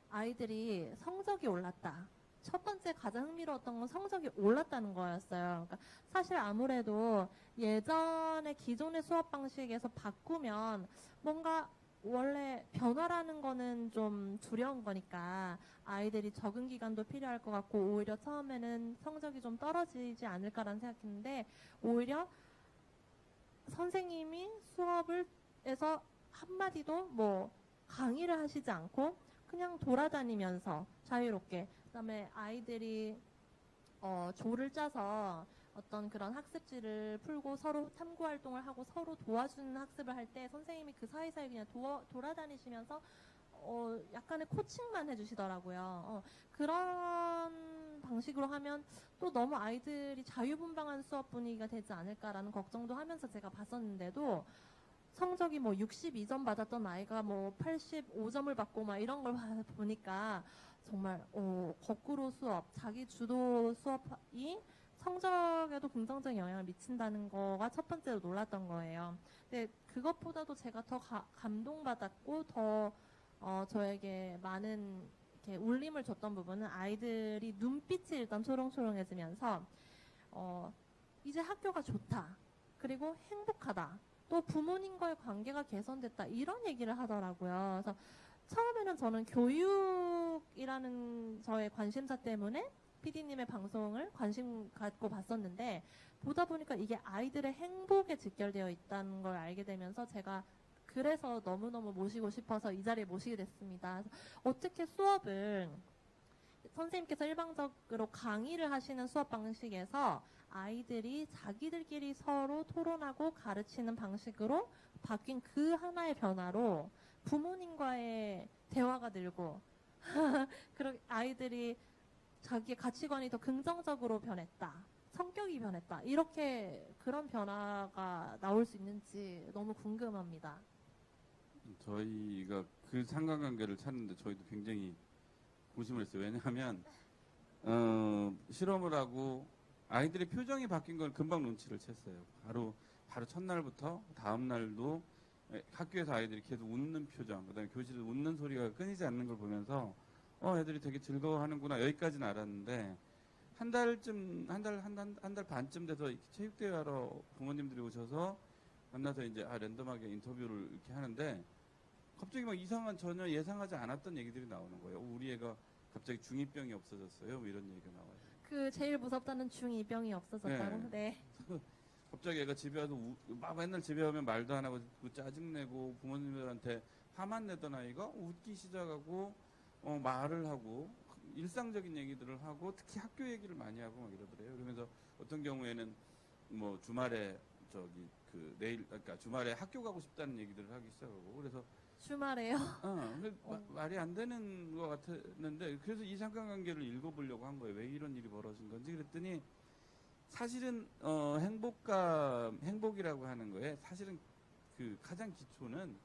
아이들이 성적이 올랐다. 첫 번째 가장 흥미로웠던 건 성적이 올랐다는 거였어요. 그러니까 사실 아무래도 예전의 기존의 수업 방식에서 바꾸면 뭔가 원래 변화라는 거는 좀 두려운 거니까 아이들이 적응 기간도 필요할 것 같고 오히려 처음에는 성적이 좀 떨어지지 않을까라는 생각했는데 오히려 선생님이 수업을 해서 한마디도 뭐 강의를 하시지 않고 그냥 돌아다니면서 자유롭게 그다음에 아이들이 조를 짜서 어떤 그런 학습지를 풀고 서로 탐구 활동을 하고 서로 도와주는 학습을 할 때 선생님이 그 사이사이 그냥 돌아다니시면서 약간의 코칭만 해주시더라고요. 그런 방식으로 하면 또 너무 아이들이 자유분방한 수업 분위기가 되지 않을까라는 걱정도 하면서 제가 봤었는데도 성적이 뭐 62점 받았던 아이가 뭐 85점을 받고 막 이런 걸 보니까 정말 거꾸로 수업, 자기 주도 수업이 성적에도 긍정적인 영향을 미친다는 거가 첫 번째로 놀랐던 거예요. 근데 그것보다도 제가 더 감동받았고 더 저에게 많은 이렇게 울림을 줬던 부분은 아이들이 눈빛이 일단 초롱초롱해지면서 이제 학교가 좋다. 그리고 행복하다. 또 부모님과의 관계가 개선됐다. 이런 얘기를 하더라고요. 그래서 처음에는 저는 교육이라는 저의 관심사 때문에 PD님의 방송을 관심 갖고 봤었는데 보다 보니까 이게 아이들의 행복에 직결되어 있다는 걸 알게 되면서 제가 그래서 너무너무 모시고 싶어서 이 자리에 모시게 됐습니다. 어떻게 수업을 선생님께서 일방적으로 강의를 하시는 수업 방식에서 아이들이 자기들끼리 서로 토론하고 가르치는 방식으로 바뀐 그 하나의 변화로 부모님과의 대화가 늘고 그리고 아이들이 자기의 가치관이 더 긍정적으로 변했다. 성격이 변했다. 이렇게 그런 변화가 나올 수 있는지 너무 궁금합니다. 저희가 그 상관관계를 찾는데 저희도 굉장히 고심을 했어요. 왜냐하면 실험을 하고 아이들의 표정이 바뀐 걸 금방 눈치를 챘어요. 바로 첫날부터 다음 날도 학교에서 아이들이 계속 웃는 표정, 그다음에 교실에서 웃는 소리가 끊이지 않는 걸 보면서 애들이 되게 즐거워하는구나 여기까지는 알았는데 한 달 반쯤 돼서 체육대회 하러 부모님들이 오셔서 만나서 이제 랜덤하게 인터뷰를 이렇게 하는데 갑자기 막 이상한 전혀 예상하지 않았던 얘기들이 나오는 거예요. 우리 애가 갑자기 중2병이 없어졌어요. 뭐 이런 얘기가 나와요. 그 제일 무섭다는 중2병이 없어졌다고? 네. 갑자기 애가 집에 와서 막 맨날 집에 오면 말도 안 하고 짜증내고 부모님들한테 화만 내던 아이가 웃기 시작하고 말을 하고 일상적인 얘기들을 하고 특히 학교 얘기를 많이 하고 막 이러더래요. 그러면서 어떤 경우에는 뭐 주말에 그러니까 주말에 학교 가고 싶다는 얘기들을 하기 시작하고 그래서 주말에요? 말이 안 되는 것 같았는데 그래서 이 상관관계를 읽어보려고 한 거예요. 왜 이런 일이 벌어진 건지 그랬더니 사실은 행복이라고 하는 거에 사실은 그 가장 기초는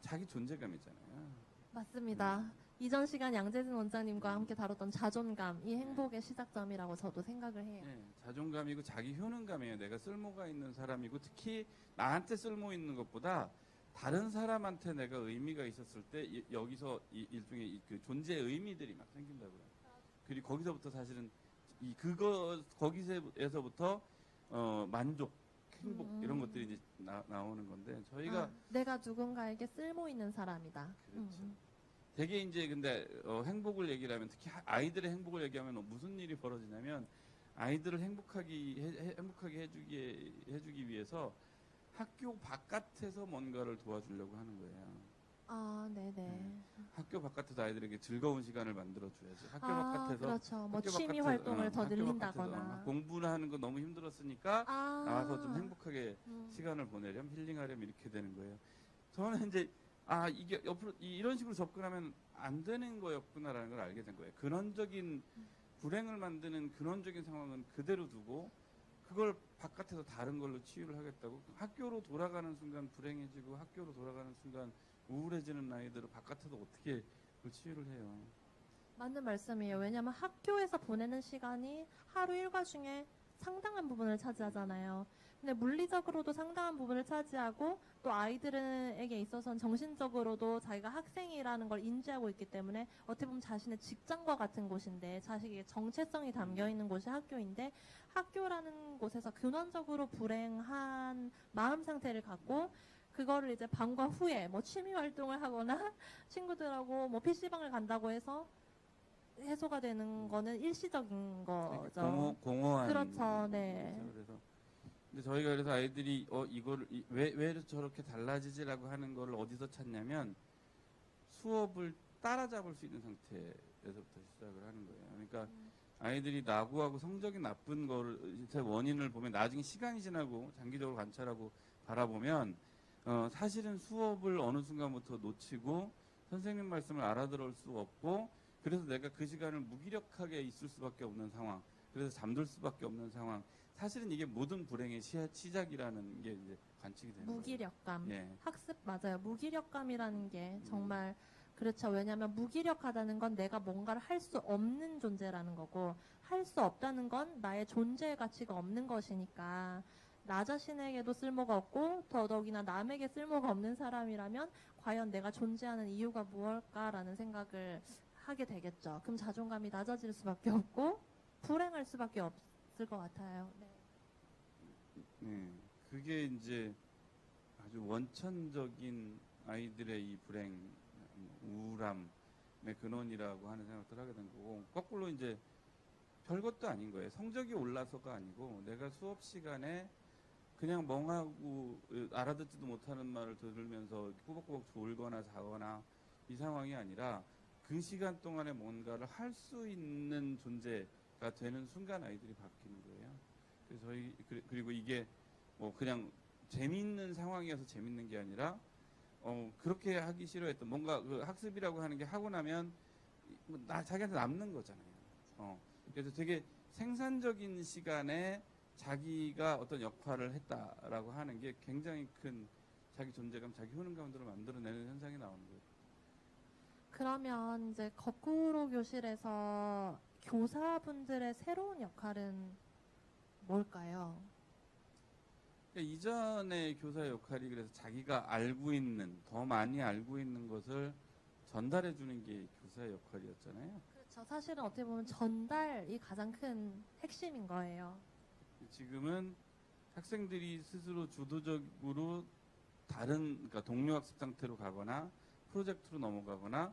자기 존재감이잖아요. 맞습니다. 이전 시간 양재진 원장님과 함께 다뤘던 자존감, 이 행복의 시작점이라고 저도 생각을 해요. 네, 자존감이고 자기 효능감이에요. 내가 쓸모가 있는 사람이고 특히 나한테 쓸모 있는 것보다 다른 사람한테 내가 의미가 있었을 때 여기서 일종의 그 존재의 의미들이 막 생긴다고요. 그리고 거기서부터 사실은 거기서부터 만족, 행복 이런 것들이 이제 나오는 건데 저희가 내가 누군가에게 쓸모 있는 사람이다. 그렇죠. 되게 이제 근데 행복을 얘기를 하면 특히 아이들의 행복을 얘기하면 무슨 일이 벌어지냐면 아이들을 행복하게 해주기 위해서 학교 바깥에서 뭔가를 도와주려고 하는 거예요. 네네. 학교 바깥에서 아이들에게 즐거운 시간을 만들어줘야지. 학교 바깥에서 그렇죠. 뭐 학교 취미 바깥에서, 활동을 더 학교 늘린다거나. 바깥에서 공부를 하는 거 너무 힘들었으니까 나와서 좀 행복하게 시간을 보내렴, 힐링하렴 이렇게 되는 거예요. 저는 이제 이게 옆으로 이런 식으로 접근하면 안 되는 거였구나라는 걸 알게 된 거예요. 근원적인 불행을 만드는 근원적인 상황은 그대로 두고 그걸 바깥에서 다른 걸로 치유를 하겠다고 학교로 돌아가는 순간 불행해지고 학교로 돌아가는 순간 우울해지는 아이들을 바깥에서 어떻게 그걸 치유를 해요. 맞는 말씀이에요. 왜냐하면 학교에서 보내는 시간이 하루 일과 중에 상당한 부분을 차지하잖아요. 근데 물리적으로도 상당한 부분을 차지하고 또 아이들에게 있어서는 정신적으로도 자기가 학생이라는 걸 인지하고 있기 때문에 어떻게 보면 자신의 직장과 같은 곳인데 자식의 정체성이 담겨 있는 곳이 학교인데 학교라는 곳에서 근원적으로 불행한 마음 상태를 갖고 그거를 이제 방과 후에 뭐 취미 활동을 하거나 친구들하고 뭐 PC방을 간다고 해서 해소가 되는 거는 일시적인 거죠. 공허한. 그렇죠, 네. 거죠. 그래서 근데 저희가 그래서 아이들이 이거를 왜 저렇게 달라지지라고 하는 거를 어디서 찾냐면 수업을 따라잡을 수 있는 상태에서부터 시작을 하는 거예요. 그러니까 아이들이 나고하고 성적이 나쁜 거를 원인을 보면 나중에 시간이 지나고 장기적으로 관찰하고 바라보면 사실은 수업을 어느 순간부터 놓치고 선생님 말씀을 알아들을 수가 없고 그래서 내가 그 시간을 무기력하게 있을 수밖에 없는 상황, 그래서 잠들 수밖에 없는 상황. 사실은 이게 모든 불행의 시작이라는 게 이제 관측이 되는 무기력감. 거예요. 예. 학습 맞아요. 무기력감이라는 게 정말 그렇죠. 왜냐하면 무기력하다는 건 내가 뭔가를 할 수 없는 존재라는 거고 할 수 없다는 건 나의 존재의 가치가 없는 것이니까 나 자신에게도 쓸모가 없고 더더욱이나 남에게 쓸모가 없는 사람이라면 과연 내가 존재하는 이유가 무엇일까라는 생각을 하게 되겠죠. 그럼 자존감이 낮아질 수밖에 없고 불행할 수밖에 없을 것 같아요. 네. 네, 그게 이제 아주 원천적인 아이들의 이 불행, 우울함의 근원이라고 하는 생각을 하게 된 거고, 거꾸로 이제 별것도 아닌 거예요. 성적이 올라서가 아니고 내가 수업 시간에 그냥 멍하고 알아듣지도 못하는 말을 들으면서 꾸벅꾸벅 졸거나 자거나 이 상황이 아니라 그 시간 동안에 뭔가를 할 수 있는 존재가 되는 순간 아이들이 바뀌는 거예요. 그래서 그리고 이게 뭐 그냥 재밌는 상황이어서 재밌는 게 아니라 그렇게 하기 싫어했던 뭔가 그 학습이라고 하는 게 하고 나면 자기한테 남는 거잖아요. 그래서 되게 생산적인 시간에 자기가 어떤 역할을 했다라고 하는 게 굉장히 큰 자기 존재감, 자기 효능감들을 만들어내는 현상이 나오는 거예요. 그러면 이제 거꾸로 교실에서 교사분들의 새로운 역할은 뭘까요? 그러니까 이전의 교사의 역할이 그래서 자기가 알고 있는, 더 많이 알고 있는 것을 전달해 주는 게 교사의 역할이었잖아요. 그렇죠. 사실은 어떻게 보면 전달이 가장 큰 핵심인 거예요. 지금은 학생들이 스스로 주도적으로 다른, 그러니까 동료 학습 상태로 가거나 프로젝트로 넘어가거나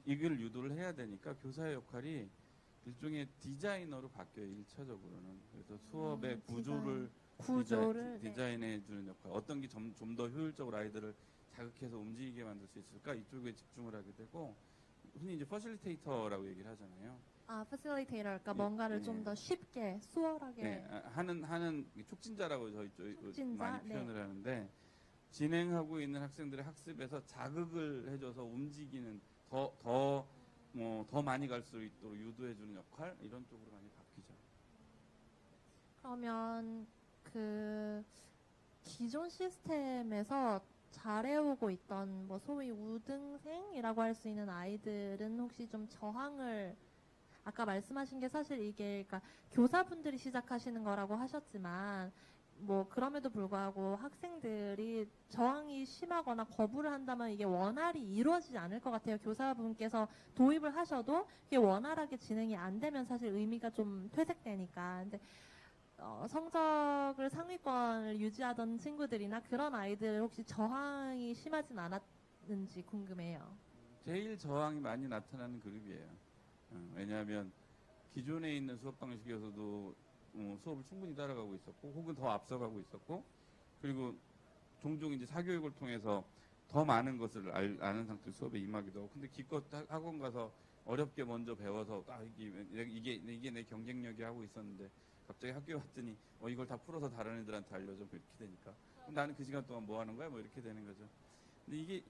이걸 유도를 해야 되니까 교사의 역할이 일종의 디자이너로 바뀌어요. 1차적으로는. 그래서 수업의 구조를 디자인해 주는 역할. 어떤 게 좀 더 효율적으로 아이들을 자극해서 움직이게 만들 수 있을까? 이쪽에 집중을 하게 되고 흔히 이제 퍼실리테이터라고 얘기를 하잖아요. 아, facilitator, 그러니까 뭔가를 좀 더 쉽게, 수월하게 하는 촉진자라고 저희 촉진자? 많이 표현을 하는데 진행하고 있는 학생들의 학습에서 자극을 해줘서 움직이는 더 많이 갈 수 있도록 유도해주는 역할 이런 쪽으로 많이 바뀌죠. 그러면 그 기존 시스템에서 잘해오고 있던 뭐 소위 우등생이라고 할 수 있는 아이들은 혹시 좀 저항을 아까 말씀하신 게 사실 이게 그러니까 교사분들이 시작하시는 거라고 하셨지만 뭐 그럼에도 불구하고 학생들이 저항이 심하거나 거부를 한다면 이게 원활히 이루어지지 않을 것 같아요. 교사분께서 도입을 하셔도 이게 원활하게 진행이 안 되면 사실 의미가 좀 퇴색되니까. 근데 성적을 상위권을 유지하던 친구들이나 그런 아이들 혹시 저항이 심하진 않았는지 궁금해요. 제일 저항이 많이 나타나는 그룹이에요. 왜냐하면 기존에 있는 수업 방식에서도 수업을 충분히 따라가고 있었고 혹은 더 앞서가고 있었고 그리고 종종 이제 사교육을 통해서 더 많은 것을 아는 상태로 수업에 임하기도 하고 근데 기껏 학원 가서 어렵게 먼저 배워서 이게 내 경쟁력이 하고 있었는데 갑자기 학교에 왔더니 이걸 다 풀어서 다른 애들한테 알려줘 이렇게 되니까 나는 그 시간 동안 뭐 하는 거야? 뭐 이렇게 되는 거죠. 근데 이게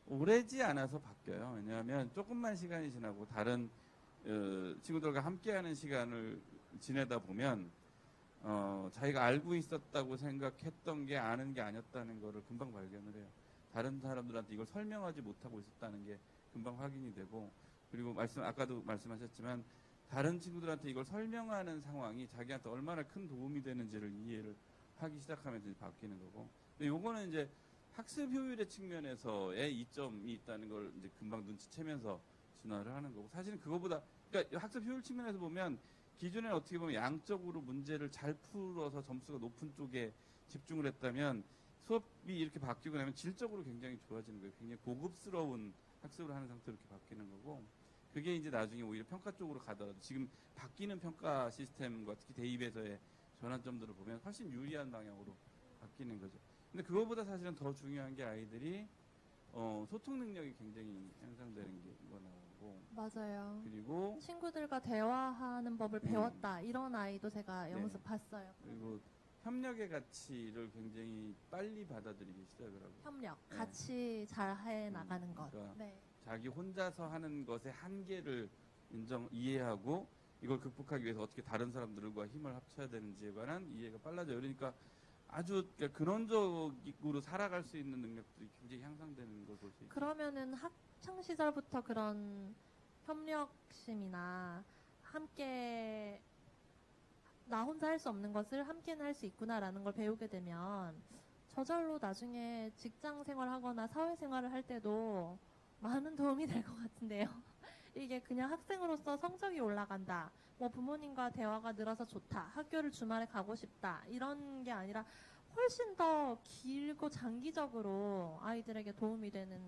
오래지 않아서 바뀌어요. 왜냐하면 조금만 시간이 지나고 다른 친구들과 함께하는 시간을 지내다 보면 자기가 알고 있었다고 생각했던 게 아는 게 아니었다는 거를 금방 발견을 해요. 다른 사람들한테 이걸 설명하지 못하고 있었다는 게 금방 확인이 되고, 그리고 아까도 말씀하셨지만 다른 친구들한테 이걸 설명하는 상황이 자기한테 얼마나 큰 도움이 되는지를 이해를 하기 시작하면서 이제 바뀌는 거고. 근데 요거는 이제 학습 효율의 측면에서의 이점이 있다는 걸 이제 금방 눈치채면서 진화를 하는 거고, 사실은 그거보다, 그러니까 학습 효율 측면에서 보면 기존에는 어떻게 보면 양적으로 문제를 잘 풀어서 점수가 높은 쪽에 집중을 했다면 수업이 이렇게 바뀌고 나면 질적으로 굉장히 좋아지는 거예요. 굉장히 고급스러운 학습을 하는 상태로 이렇게 바뀌는 거고, 그게 이제 나중에 오히려 평가 쪽으로 가더라도 지금 바뀌는 평가 시스템과 특히 대입에서의 전환점들을 보면 훨씬 유리한 방향으로 바뀌는 거죠. 근데 그거보다 사실은 더 중요한 게 아이들이 소통 능력이 굉장히 향상되는 게 이거 나오고, 맞아요. 그리고 친구들과 대화하는 법을 배웠다. 이런 아이도 제가 네. 영수 봤어요. 그리고 협력의 가치를 굉장히 빨리 받아들이기 시작을 하고, 협력, 네. 같이 잘 해 나가는 것. 그러니까 네. 자기 혼자서 하는 것의 한계를 이해하고 이걸 극복하기 위해서 어떻게 다른 사람들과 힘을 합쳐야 되는지에 관한 이해가 빨라져요. 그러니까 아주 근원적으로 살아갈 수 있는 능력들이 굉장히 향상되는 걸 볼 수 있죠. 그러면은 학창 시절부터 그런 협력심이나 함께 나 혼자 할 수 없는 것을 함께는 할 수 있구나라는 걸 배우게 되면 저절로 나중에 직장 생활하거나 사회 생활을 할 때도 많은 도움이 될 것 같은데요. 이게 그냥 학생으로서 성적이 올라간다. 뭐 부모님과 대화가 늘어서 좋다. 학교를 주말에 가고 싶다. 이런 게 아니라 훨씬 더 길고 장기적으로 아이들에게 도움이 되는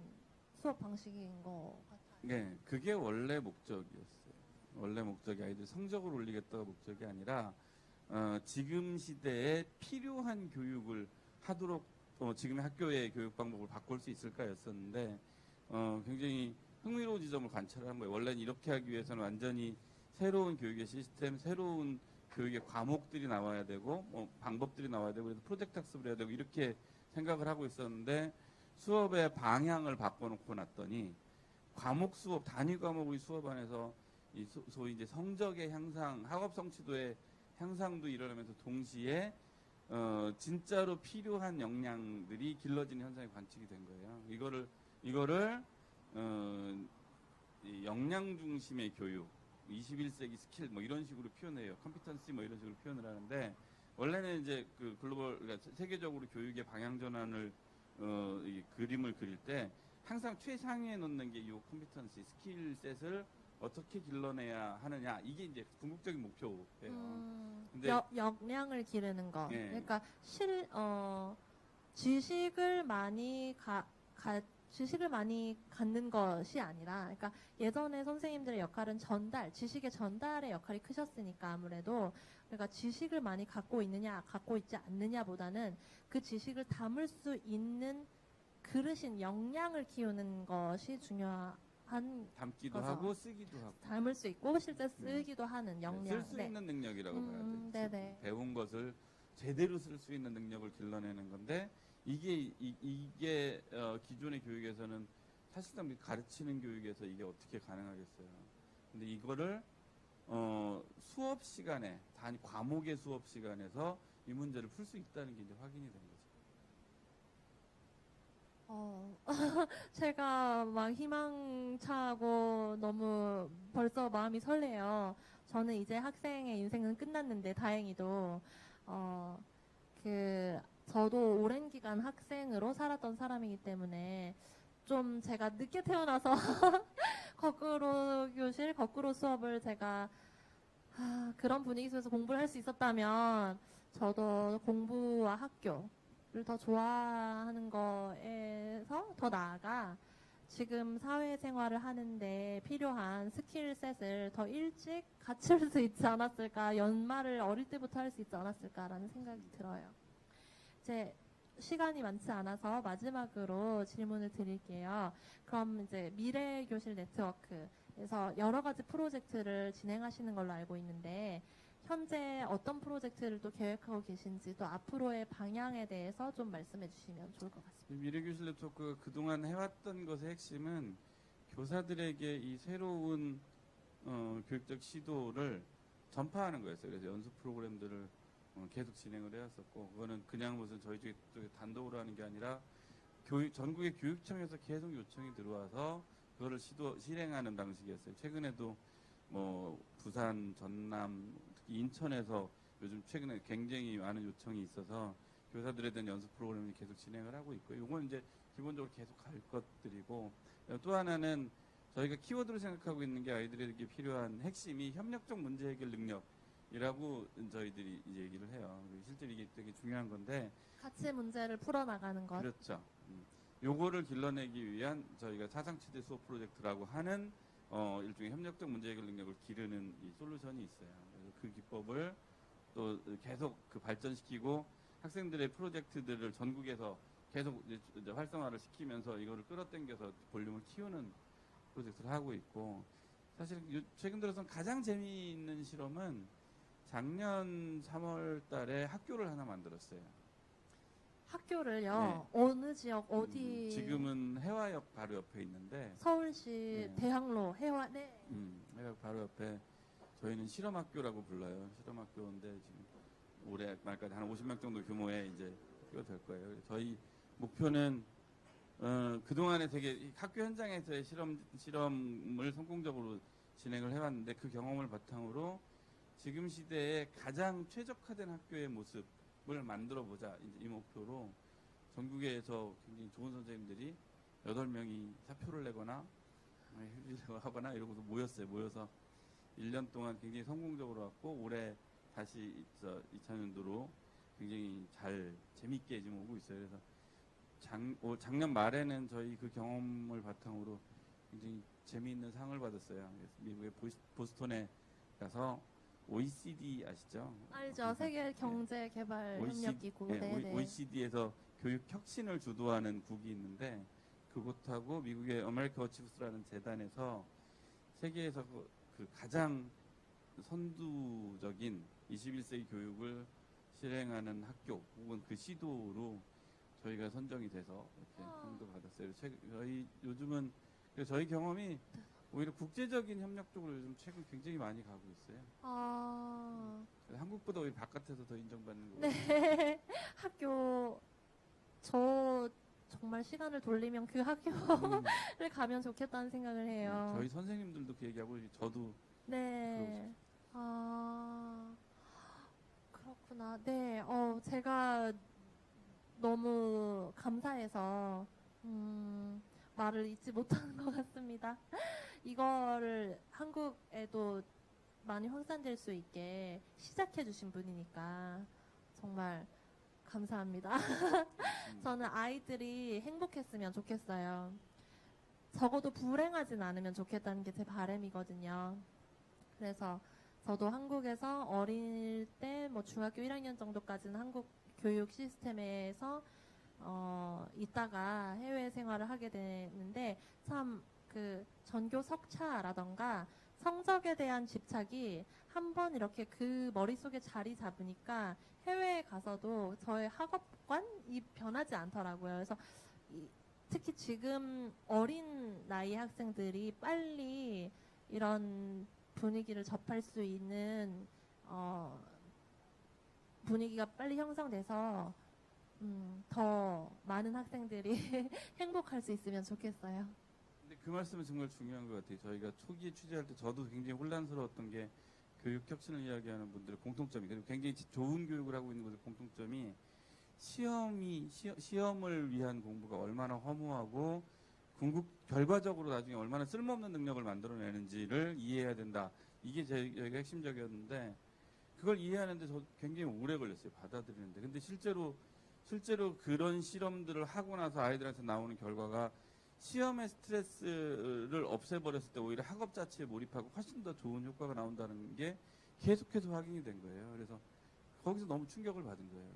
수업 방식인 것 같아요. 네, 그게 원래 목적이었어요. 원래 목적이 아이들 성적을 올리겠다가 목적이 아니라 지금 시대에 필요한 교육을 하도록 지금의 학교의 교육 방법을 바꿀 수 있을까였었는데 굉장히 흥미로운 지점을 관찰한 거예요. 원래는 이렇게 하기 위해서는 완전히 새로운 교육의 시스템, 새로운 교육의 과목들이 나와야 되고 방법들이 나와야 되고 그래서 프로젝트 학습을 해야 되고 이렇게 생각을 하고 있었는데 수업의 방향을 바꿔놓고 났더니 과목 수업, 단위 과목의 수업 안에서 소위 이제 성적의 향상, 학업 성취도의 향상도 일어나면서 동시에 진짜로 필요한 역량들이 길러지는 현상이 관측이 된 거예요. 이거를 이 역량 중심의 교육, 21세기 스킬 뭐 이런 식으로 표현해요. 컴피턴시 뭐 이런 식으로 표현을 하는데 원래는 이제 그 글로벌 그러니까 세계적으로 교육의 방향 전환을 이 그림을 그릴 때 항상 최상위에 놓는 게 이 컴피턴시 스킬셋을 어떻게 길러내야 하느냐 이게 이제 궁극적인 목표예요. 근데 역량을 기르는 거. 네. 그러니까 지식을 많이 지식을 많이 갖는 것이 아니라, 그러니까 예전에 선생님들의 역할은 지식의 전달의 역할이 크셨으니까 아무래도 그러니까 지식을 많이 갖고 있느냐, 갖고 있지 않느냐보다는 그 지식을 담을 수 있는 그릇인 역량을 키우는 것이 중요한 담기도 거죠. 하고 쓰기도 하고 담을 수 있고 실제 쓰기도 하는 역량. 쓸 수 있는 능력이라고 봐야 돼요. 네네. 배운 것을 제대로 쓸 수 있는 능력을 길러내는 건데 이게 기존의 교육에서는 사실상 가르치는 교육에서 이게 어떻게 가능하겠어요. 근데 이거를 수업 시간에 과목의 수업 시간에서 이 문제를 풀 수 있다는 게 이제 확인이 된 거죠. 제가 막 희망차고 너무 벌써 마음이 설레요. 저는 이제 학생의 인생은 끝났는데 다행히도 저도 오랜 기간 학생으로 살았던 사람이기 때문에 좀 제가 늦게 태어나서 거꾸로 수업을 제가 그런 분위기 속에서 공부를 할 수 있었다면 저도 공부와 학교를 더 좋아하는 거에서 더 나아가 지금 사회생활을 하는데 필요한 스킬셋을 더 일찍 갖출 수 있지 않았을까, 연말을 어릴 때부터 할 수 있지 않았을까라는 생각이 들어요. 이제 시간이 많지 않아서 마지막으로 질문을 드릴게요. 그럼 이제 미래교실 네트워크에서 여러 가지 프로젝트를 진행하시는 걸로 알고 있는데 현재 어떤 프로젝트를 또 계획하고 계신지 또 앞으로의 방향에 대해서 좀 말씀해 주시면 좋을 것 같습니다. 미래교실 네트워크가 그동안 해왔던 것의 핵심은 교사들에게 이 새로운 교육적 시도를 전파하는 거였어요. 그래서 연수 프로그램들을 계속 진행을 해왔었고 그거는 그냥 무슨 저희 쪽에 단독으로 하는 게 아니라 전국의 교육청에서 계속 요청이 들어와서 그거를 실행하는 방식이었어요. 최근에도 뭐 부산, 전남, 특히 인천에서 요즘 최근에 굉장히 많은 요청이 있어서 교사들에 대한 연수 프로그램을 계속 진행을 하고 있고요. 이건 이제 기본적으로 계속 갈 것들이고, 또 하나는 저희가 키워드로 생각하고 있는 게 아이들에게 필요한 핵심이 협력적 문제 해결 능력이라고 저희들이 이제 얘기를 해요. 실제로 이게 되게 중요한 건데, 같이 문제를 풀어나가는 것. 그렇죠. 요거를 길러내기 위한 저희가 사상치대 수업 프로젝트라고 하는 일종의 협력적 문제 해결 능력을 기르는 이 솔루션이 있어요. 그래서 그 기법을 또 계속 그 발전시키고 학생들의 프로젝트들을 전국에서 계속 이제 활성화를 시키면서 이거를 끌어당겨서 볼륨을 키우는 프로젝트를 하고 있고, 사실 최근 들어서 가장 재미있는 실험은 작년 3월 달에 학교를 하나 만들었어요. 학교를요? 네. 어느 지역, 어디? 지금은 해화역 바로 옆에 있는데, 서울시 네. 대학로, 해화, 네. 해화역 바로 옆에 저희는 실험학교라고 불러요. 실험학교인데 지금 올해 말까지 한 50명 정도 규모의 이제 학교가 될 거예요. 저희 목표는 그동안에 되게 학교 현장에서의 실험을 성공적으로 진행을 해왔는데, 그 경험을 바탕으로 지금 시대에 가장 최적화된 학교의 모습을 만들어 보자, 이제 이 목표로 전국에서 굉장히 좋은 선생님들이 8명이 사표를 내거나 휴직을 하거나 이러고서 모여서 1년 동안 굉장히 성공적으로 왔고, 올해 다시 2000년도로 굉장히 잘 재밌게 지금 오고 있어요. 그래서 작년 말에는 저희 그 경험을 바탕으로 굉장히 재미있는 상을 받았어요. 그래서 미국의 보스턴에 가서 OECD 아시죠? 알죠. 세계 경제 개발 협력 기구. 네. OECD에서 교육 혁신을 주도하는 국이 있는데, 그곳하고 미국의 아메리카 어치브스라는 재단에서 세계에서 그 가장 선두적인 21세기 교육을 실행하는 학교 혹은 그 시도로 저희가 선정이 돼서 이렇게 상도 받았어요. 저희 요즘은 저희 경험이 오히려 국제적인 협력 쪽으로 요즘 최근 굉장히 많이 가고 있어요. 한국보다 오히려 바깥에서 더 인정받는 거. 네. 학교 저 정말 시간을 돌리면 그 학교를 가면 좋겠다는 생각을 해요. 저희 선생님들도 그 얘기하고 저도. 네. 그렇구나. 네. 제가 너무 감사해서 말을 잊지 못하는 것 같습니다. 이거를 한국에도 많이 확산될 수 있게 시작해 주신 분이니까 정말 감사합니다. 저는 아이들이 행복했으면 좋겠어요. 적어도 불행하진 않으면 좋겠다는 게 제 바람이거든요. 그래서 저도 한국에서 어릴 때 뭐 중학교 1학년 정도까지는 한국 교육 시스템에서 있다가 해외 생활을 하게 되는데, 참 그 전교 석차라던가 성적에 대한 집착이 한번 이렇게 그 머릿속에 자리 잡으니까 해외에 가서도 저의 학업관이 변하지 않더라고요. 그래서 특히 지금 어린 나이 학생들이 빨리 이런 분위기를 접할 수 있는 분위기가 빨리 형성돼서 더 많은 학생들이 행복할 수 있으면 좋겠어요. 근데 그 말씀은 정말 중요한 것 같아요. 저희가 초기에 취재할 때 저도 굉장히 혼란스러웠던 게, 교육 혁신을 이야기하는 분들의 공통점이, 그리고 굉장히 좋은 교육을 하고 있는 분들의 공통점이 시험을 위한 공부가 얼마나 허무하고 결과적으로 나중에 얼마나 쓸모없는 능력을 만들어내는지를 이해해야 된다. 이게 저희가 핵심적이었는데, 그걸 이해하는데 저 굉장히 오래 걸렸어요. 받아들이는데. 근데 실제로 그런 실험들을 하고 나서 아이들한테 나오는 결과가 시험의 스트레스를 없애버렸을 때 오히려 학업 자체에 몰입하고 훨씬 더 좋은 효과가 나온다는 게 계속해서 확인이 된 거예요. 그래서 거기서 너무 충격을 받은 거예요.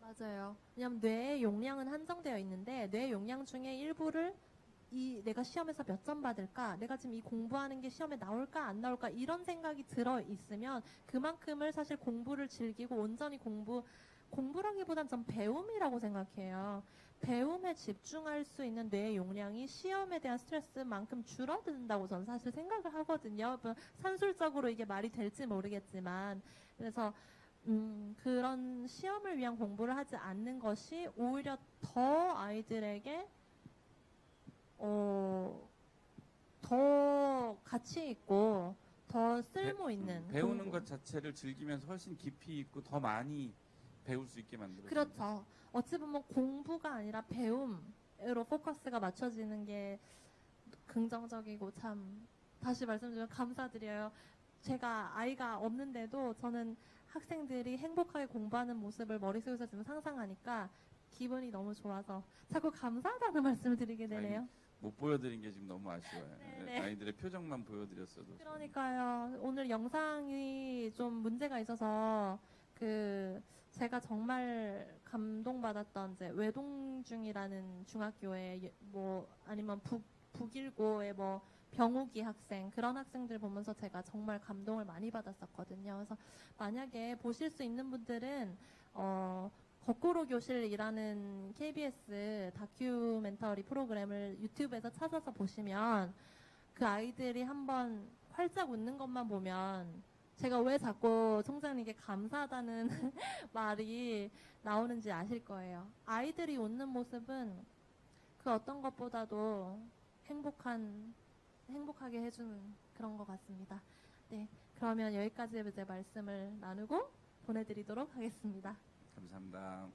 맞아요. 왜냐하면 뇌의 용량은 한정되어 있는데, 뇌 용량 중에 일부를 내가 시험에서 몇 점 받을까? 내가 지금 이 공부하는 게 시험에 나올까 안 나올까? 이런 생각이 들어 있으면 그만큼을 사실 공부를 즐기고 온전히 공부라기보단 전 배움이라고 생각해요. 배움에 집중할 수 있는 뇌의 용량이 시험에 대한 스트레스만큼 줄어든다고 저는 사실 생각을 하거든요. 산술적으로 이게 말이 될지 모르겠지만, 그래서 그런 시험을 위한 공부를 하지 않는 것이 오히려 더 아이들에게 더 가치 있고 더 쓸모 있는 배우는 공부. 것 자체를 즐기면서 훨씬 깊이 있고 더 많이 배울 수 있게 만들어요. 그렇죠. 어찌 보면 공부가 아니라 배움으로 포커스가 맞춰지는 게 긍정적이고 참 다시 말씀드리면 감사드려요. 제가 아이가 없는데도 저는 학생들이 행복하게 공부하는 모습을 머릿속에서 지금 상상하니까 기분이 너무 좋아서 자꾸 감사하다는 말씀을 드리게 되네요. 못 보여드린 게 지금 너무 아쉬워요. 네네. 아이들의 표정만 보여드렸어도. 그러니까요. 오늘 영상이 좀 문제가 있어서 제가 정말 감동받았던 이제 외동중이라는 중학교에 아니면 북일고의 병우기 학생 그런 학생들 보면서 제가 정말 감동을 많이 받았었거든요. 그래서 만약에 보실 수 있는 분들은 거꾸로 교실이라는 KBS 다큐멘터리 프로그램을 유튜브에서 찾아서 보시면 그 아이들이 한번 활짝 웃는 것만 보면 제가 왜 자꾸 총장님께 감사하다는 말이 나오는지 아실 거예요. 아이들이 웃는 모습은 그 어떤 것보다도 행복하게 해주는 그런 것 같습니다. 네, 그러면 여기까지 이제 말씀을 나누고 보내드리도록 하겠습니다. 감사합니다.